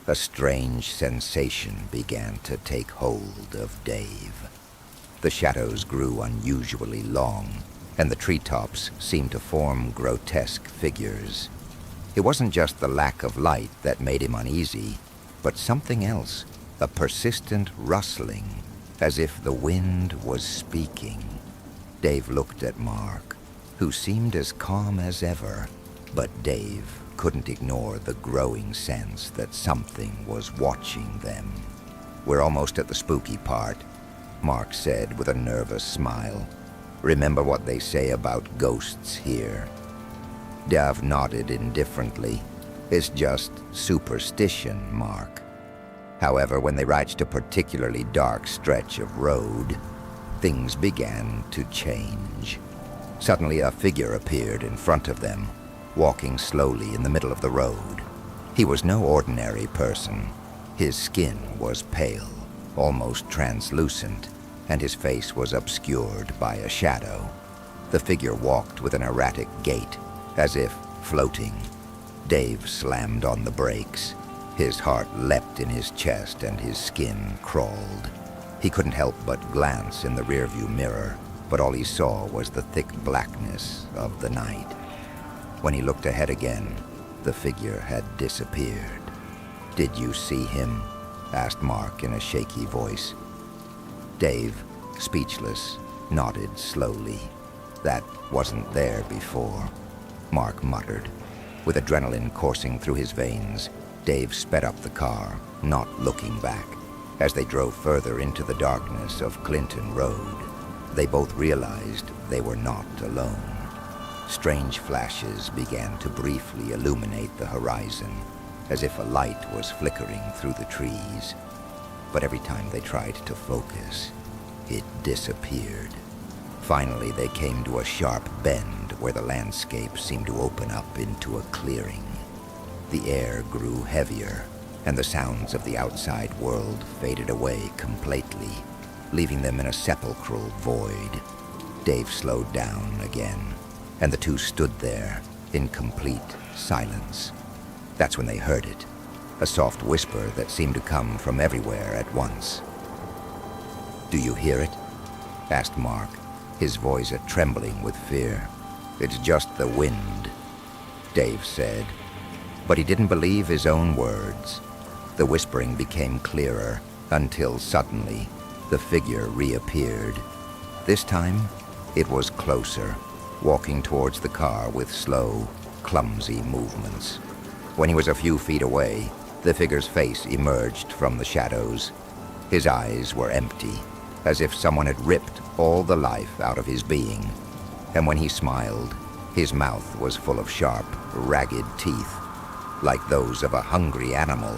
S1: a strange sensation began to take hold of Dave. The shadows grew unusually long, and the treetops seemed to form grotesque figures. It wasn't just the lack of light that made him uneasy, but something else, a persistent rustling, as if the wind was speaking. Dave looked at Mark, who seemed as calm as ever, but Dave couldn't ignore the growing sense that something was watching them. "We're almost at the spooky part," Mark said with a nervous smile. "Remember what they say about ghosts here?" Dave nodded indifferently. "It's just superstition, Mark." However, when they reached a particularly dark stretch of road, things began to change. Suddenly, a figure appeared in front of them, walking slowly in the middle of the road. He was no ordinary person. His skin was pale, almost translucent, and his face was obscured by a shadow. The figure walked with an erratic gait, as if floating. Dave slammed on the brakes. His heart leapt in his chest and his skin crawled. He couldn't help but glance in the rearview mirror, but all he saw was the thick blackness of the night. When he looked ahead again, the figure had disappeared. "Did you see him?" asked Mark in a shaky voice. Dave, speechless, nodded slowly. "That wasn't there before," Mark muttered. With adrenaline coursing through his veins, Dave sped up the car, not looking back. As they drove further into the darkness of Clinton Road, they both realized they were not alone. Strange flashes began to briefly illuminate the horizon, as if a light was flickering through the trees. But every time they tried to focus, it disappeared. Finally, they came to a sharp bend where the landscape seemed to open up into a clearing. The air grew heavier, and the sounds of the outside world faded away completely. leaving them in a sepulchral void. Dave slowed down again, and the two stood there in complete silence. That's when they heard it, a soft whisper that seemed to come from everywhere at once. "Do you hear it?" asked Mark, his voice trembling with fear. "It's just the wind," Dave said. But he didn't believe his own words. The whispering became clearer until suddenly the figure reappeared. This time, it was closer, walking towards the car with slow, clumsy movements. When he was a few feet away, the figure's face emerged from the shadows. His eyes were empty, as if someone had ripped all the life out of his being. And when he smiled, his mouth was full of sharp, ragged teeth, like those of a hungry animal.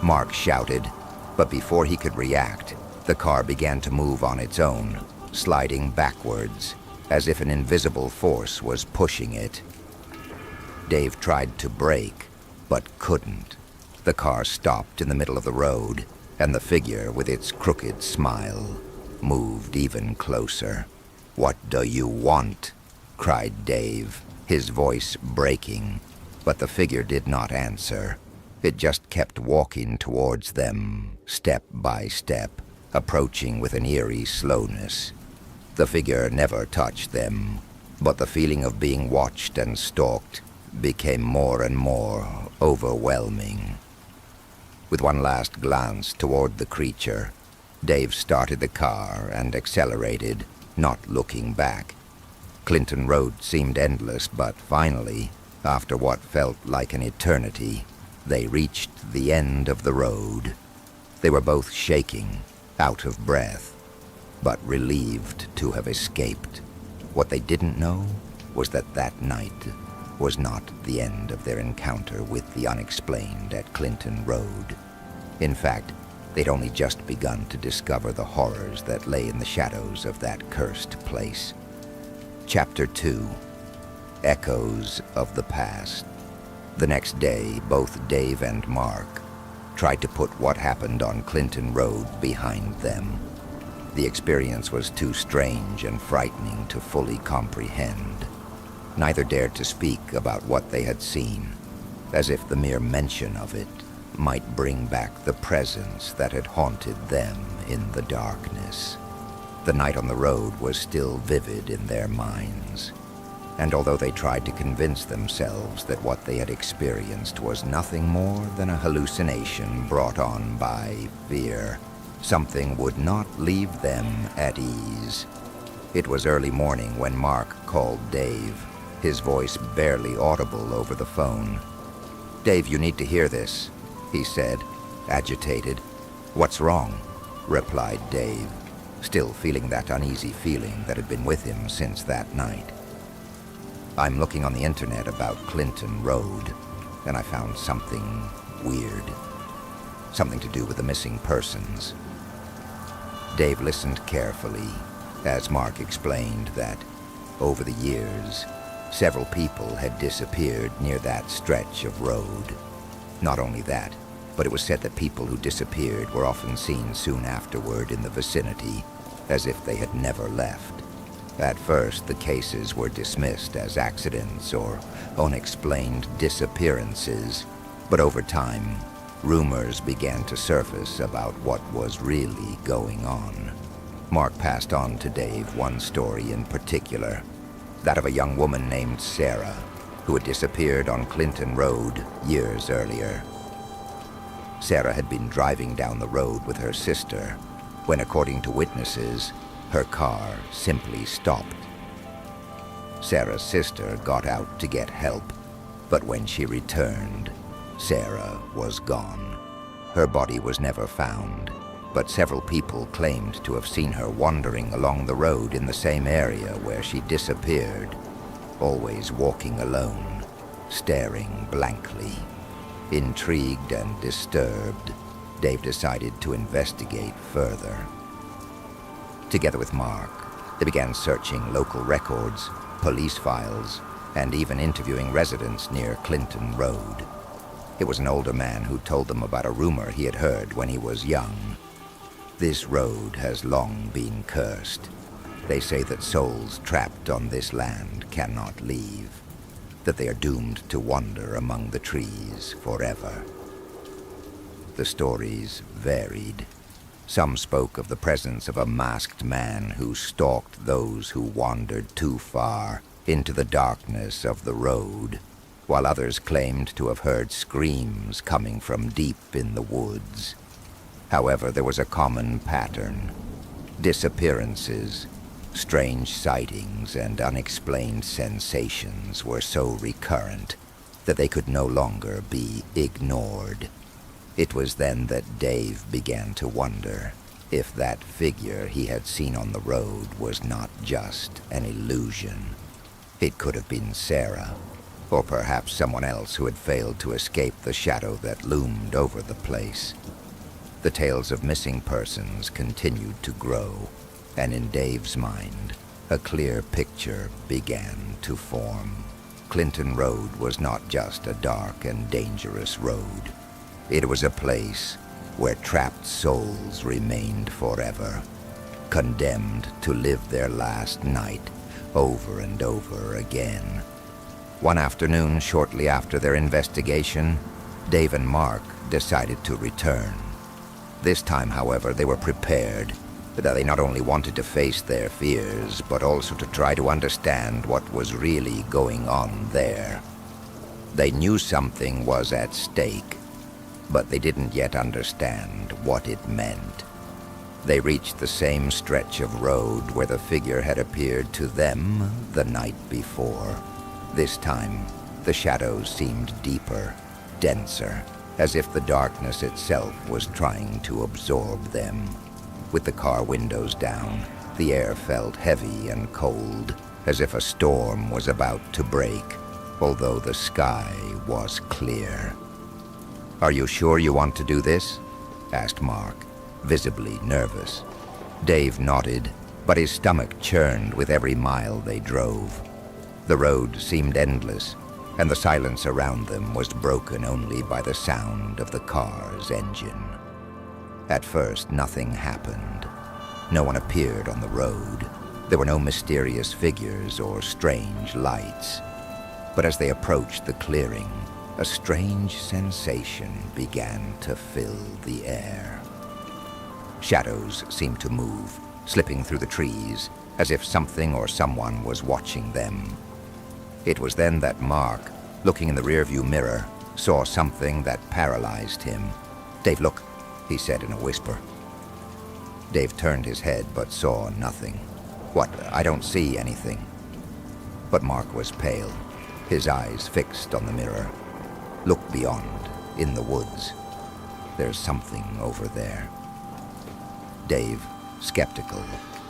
S1: Mark shouted, but before he could react, the car began to move on its own, sliding backwards, as if an invisible force was pushing it. Dave tried to brake, but couldn't. The car stopped in the middle of the road, and the figure, with its crooked smile, moved even closer. "What do you want?" cried Dave, his voice breaking. But the figure did not answer. It just kept walking towards them, step by step, approaching with an eerie slowness. The figure never touched them, but the feeling of being watched and stalked became more and more overwhelming. With one last glance toward the creature, Dave started the car and accelerated, not looking back. Clinton Road seemed endless, but finally, after what felt like an eternity, they reached the end of the road. They were both shaking, out of breath, but relieved to have escaped. What they didn't know was that that night was not the end of their encounter with the unexplained at Clinton Road. In fact, they'd only just begun to discover the horrors that lay in the shadows of that cursed place. Chapter 2. Echoes of the Past. The next day, both Dave and Mark tried to put what happened on Clinton Road behind them. The experience was too strange and frightening to fully comprehend. Neither dared to speak about what they had seen, as if the mere mention of it might bring back the presence that had haunted them in the darkness. The night on the road was still vivid in their minds, and although they tried to convince themselves that what they had experienced was nothing more than a hallucination brought on by fear, something would not leave them at ease. It was early morning when Mark called Dave, his voice barely audible over the phone. "Dave, you need to hear this," he said, agitated. "What's wrong?" replied Dave, still feeling that uneasy feeling that had been with him since that night. "I'm looking on the internet about Clinton Road, and I found something weird. Something to do with the missing persons." Dave listened carefully as Mark explained that, over the years, several people had disappeared near that stretch of road. Not only that, but it was said that people who disappeared were often seen soon afterward in the vicinity, as if they had never left. At first, the cases were dismissed as accidents or unexplained disappearances, but over time, rumors began to surface about what was really going on. Mark passed on to Dave one story in particular, that of a young woman named Sarah, who had disappeared on Clinton Road years earlier. Sarah had been driving down the road with her sister when, according to witnesses, her car simply stopped. Sarah's sister got out to get help, but when she returned, Sarah was gone. Her body was never found, but several people claimed to have seen her wandering along the road in the same area where she disappeared, always walking alone, staring blankly. Intrigued and disturbed, Dave decided to investigate further. Together with Mark, they began searching local records, police files, and even interviewing residents near Clinton Road. It was an older man who told them about a rumor he had heard when he was young. This road has long been cursed. They say that souls trapped on this land cannot leave, that they are doomed to wander among the trees forever. The stories varied. Some spoke of the presence of a masked man who stalked those who wandered too far into the darkness of the road, while others claimed to have heard screams coming from deep in the woods. However, there was a common pattern. Disappearances, strange sightings, and unexplained sensations were so recurrent that they could no longer be ignored. It was then that Dave began to wonder if that figure he had seen on the road was not just an illusion. It could have been Sarah, or perhaps someone else who had failed to escape the shadow that loomed over the place. The tales of missing persons continued to grow, and in Dave's mind, a clear picture began to form. Clinton Road was not just a dark and dangerous road. It was a place where trapped souls remained forever, condemned to live their last night over and over again. One afternoon, shortly after their investigation, Dave and Mark decided to return. This time, however, they were prepared. That they not only wanted to face their fears, but also to try to understand what was really going on there. They knew something was at stake, but they didn't yet understand what it meant. They reached the same stretch of road where the figure had appeared to them the night before. This time, the shadows seemed deeper, denser, as if the darkness itself was trying to absorb them. With the car windows down, the air felt heavy and cold, as if a storm was about to break, although the sky was clear. "Are you sure you want to do this?" asked Mark, visibly nervous. Dave nodded, but his stomach churned with every mile they drove. The road seemed endless, and the silence around them was broken only by the sound of the car's engine. At first, nothing happened. No one appeared on the road. There were no mysterious figures or strange lights. But as they approached the clearing, a strange sensation began to fill the air. Shadows seemed to move, slipping through the trees, as if something or someone was watching them. It was then that Mark, looking in the rearview mirror, saw something that paralyzed him. "Dave, look," he said in a whisper. Dave turned his head but saw nothing. "What? I don't see anything." But Mark was pale, his eyes fixed on the mirror. "Look beyond, in the woods. There's something over there." Dave, skeptical,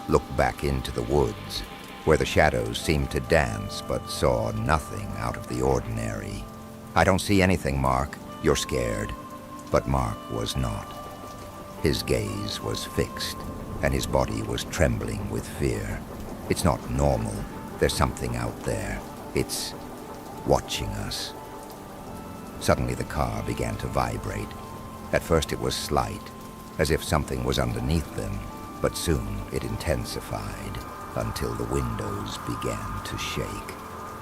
S1: looked back into the woods, where the shadows seemed to dance but saw nothing out of the ordinary. "I don't see anything, Mark. You're scared." But Mark was not. His gaze was fixed, and his body was trembling with fear. "It's not normal. There's something out there. It's watching us." Suddenly the car began to vibrate. At first it was slight, as if something was underneath them, but soon it intensified until the windows began to shake.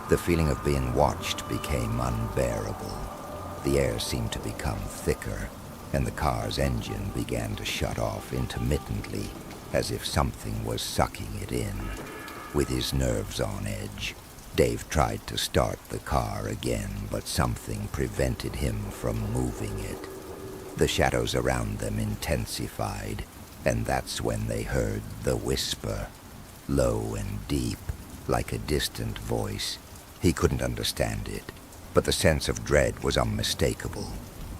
S1: The feeling of being watched became unbearable. The air seemed to become thicker, and the car's engine began to shut off intermittently, as if something was sucking it in. With his nerves on edge, Dave tried to start the car again, but something prevented him from moving it. The shadows around them intensified, and that's when they heard the whisper, low and deep, like a distant voice. He couldn't understand it, but the sense of dread was unmistakable.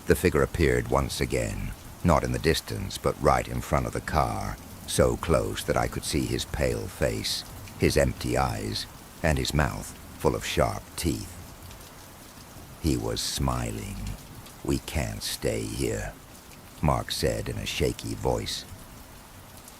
S1: The figure appeared once again, not in the distance, but right in front of the car, so close that I could see his pale face, his empty eyes, and his mouth full of sharp teeth. He was smiling. "We can't stay here," Mark said in a shaky voice.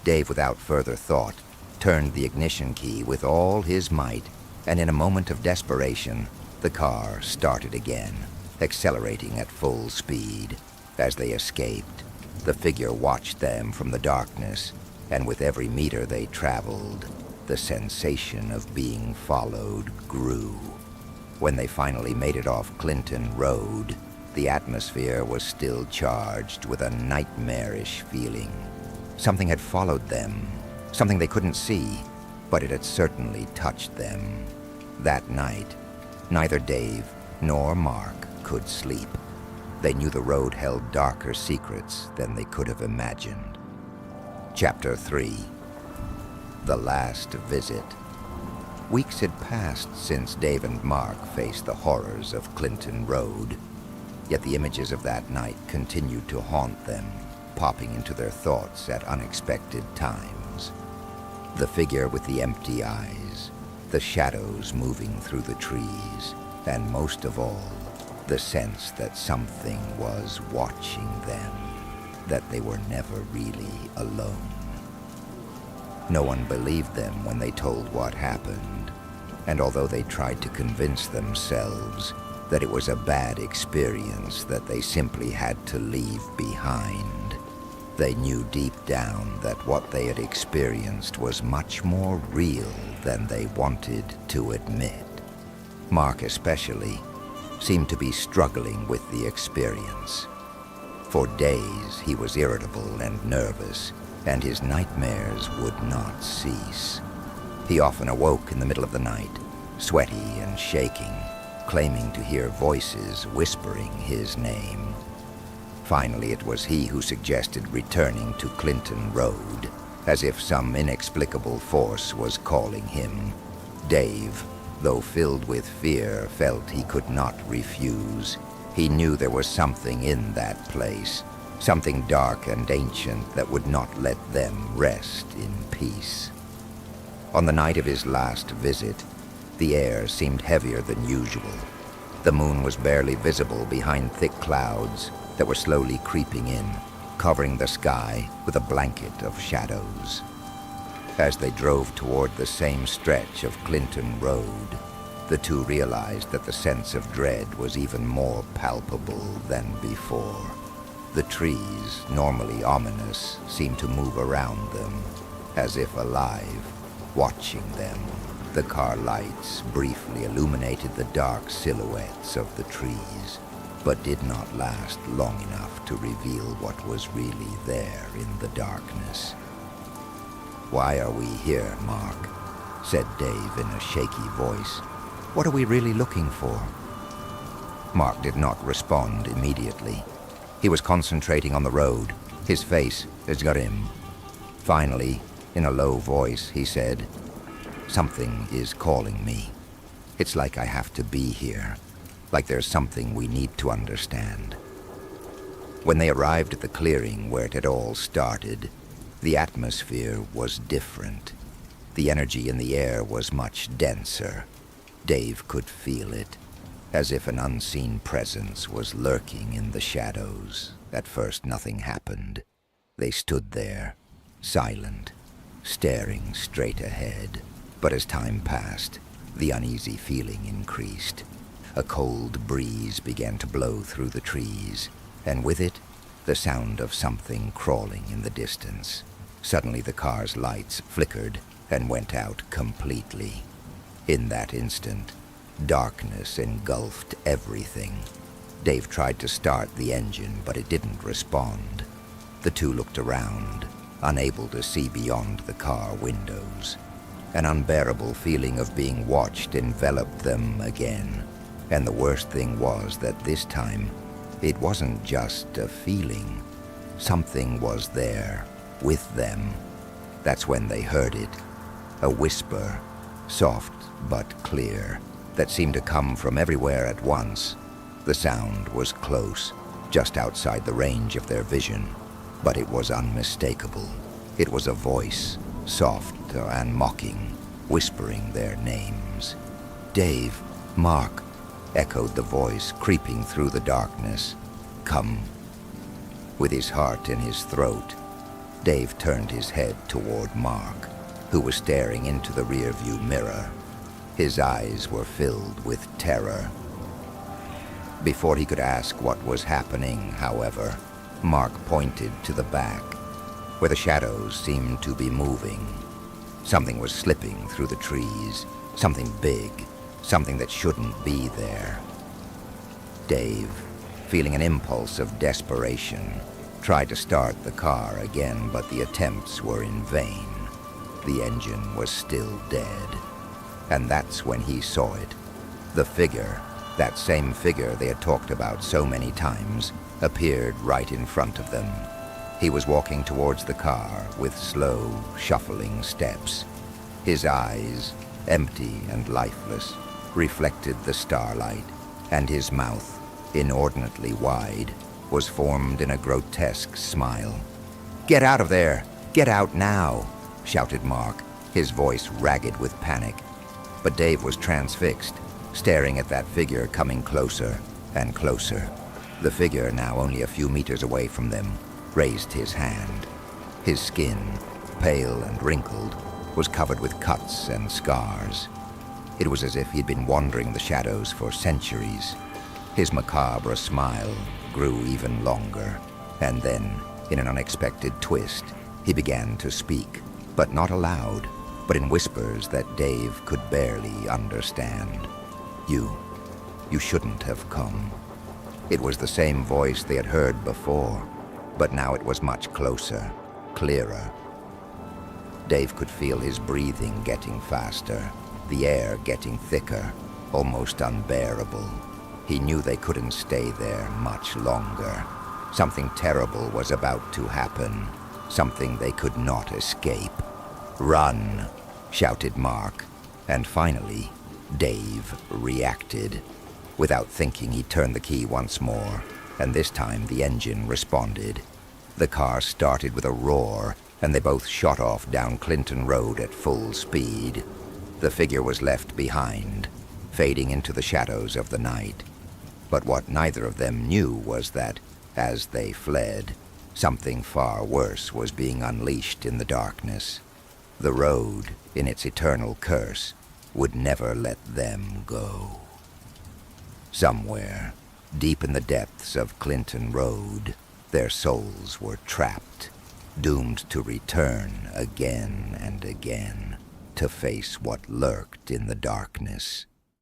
S1: Dave, without further thought, turned the ignition key with all his might, and in a moment of desperation, the car started again, accelerating at full speed. As they escaped, The figure watched them from the darkness, and with every meter they traveled, the sensation of being followed grew. When they finally made it off Clinton Road, the atmosphere was still charged with a nightmarish feeling. Something had followed them, something they couldn't see, but it had certainly touched them. That night, neither Dave nor Mark could sleep. They knew the road held darker secrets than they could have imagined. Chapter 3. The Last Visit. Weeks had passed since Dave and Mark faced the horrors of Clinton Road, yet the images of that night continued to haunt them, popping into their thoughts at unexpected times. The figure with the empty eyes, the shadows moving through the trees, and most of all, the sense that something was watching them, that they were never really alone. No one believed them when they told what happened, and although they tried to convince themselves that it was a bad experience that they simply had to leave behind, they knew deep down that what they had experienced was much more real than they wanted to admit. Mark especially seemed to be struggling with the experience. For days he was irritable and nervous, and his nightmares would not cease. He often awoke in the middle of the night, sweaty and shaking, claiming to hear voices whispering his name. Finally, it was he who suggested returning to Clinton Road, as if some inexplicable force was calling him. Dave, though filled with fear, felt he could not refuse. He knew there was something in that place, something dark and ancient that would not let them rest in peace. On the night of his last visit, the air seemed heavier than usual. The moon was barely visible behind thick clouds that were slowly creeping in, covering the sky with a blanket of shadows. As they drove toward the same stretch of Clinton Road, the two realized that the sense of dread was even more palpable than before. The trees, normally ominous, seemed to move around them, as if alive, watching them. The car lights briefly illuminated the dark silhouettes of the trees, but did not last long enough to reveal what was really there in the darkness. "Why are we here, Mark?" said Dave in a shaky voice. "What are we really looking for?" Mark did not respond immediately. He was concentrating on the road, his face grim. Finally, in a low voice, he said, "Something is calling me. It's like I have to be here, like there's something we need to understand." When they arrived at the clearing where it had all started, the atmosphere was different. The energy in the air was much denser. Dave could feel it, as if an unseen presence was lurking in the shadows. At first, nothing happened. They stood there, silent, staring straight ahead. But as time passed, the uneasy feeling increased. A cold breeze began to blow through the trees, and with it, the sound of something crawling in the distance. Suddenly, the car's lights flickered and went out completely. In that instant, darkness engulfed everything. Dave tried to start the engine, but it didn't respond. The two looked around, unable to see beyond the car windows. An unbearable feeling of being watched enveloped them again. And the worst thing was that this time, it wasn't just a feeling. Something was there, with them. That's when they heard it. A whisper, soft but clear, that seemed to come from everywhere at once. The sound was close, just outside the range of their vision, but it was unmistakable. It was a voice, soft and mocking, whispering their names. "Dave, Mark," echoed the voice, creeping through the darkness. "Come." With his heart in his throat, Dave turned his head toward Mark, who was staring into the rearview mirror. His eyes were filled with terror. Before he could ask what was happening, however, Mark pointed to the back, where the shadows seemed to be moving. Something was slipping through the trees, something big, something that shouldn't be there. Dave, feeling an impulse of desperation, tried to start the car again, but the attempts were in vain. The engine was still dead. And that's when he saw it. The figure, that same figure they had talked about so many times, appeared right in front of them. He was walking towards the car with slow, shuffling steps. His eyes, empty and lifeless, reflected the starlight, and his mouth, inordinately wide, was formed in a grotesque smile. "Get out of there! Get out now!" shouted Mark, his voice ragged with panic. But Dave was transfixed, staring at that figure coming closer and closer. The figure, now only a few meters away from them, raised his hand. His skin, pale and wrinkled, was covered with cuts and scars. It was as if he'd been wandering the shadows for centuries. His macabre smile grew even longer, and then, in an unexpected twist, he began to speak, but not aloud, but in whispers that Dave could barely understand. You shouldn't have come." It was the same voice they had heard before, but now it was much closer, clearer. Dave could feel his breathing getting faster, the air getting thicker, almost unbearable. He knew they couldn't stay there much longer. Something terrible was about to happen, something they could not escape. "Run!" shouted Mark, and finally, Dave reacted. Without thinking, he turned the key once more, and this time the engine responded. The car started with a roar, and they both shot off down Clinton Road at full speed. The figure was left behind, fading into the shadows of the night. But what neither of them knew was that, as they fled, something far worse was being unleashed in the darkness. The road, in its eternal curse, would never let them go. Somewhere, deep in the depths of Clinton Road, their souls were trapped, doomed to return again and again, to face what lurked in the darkness.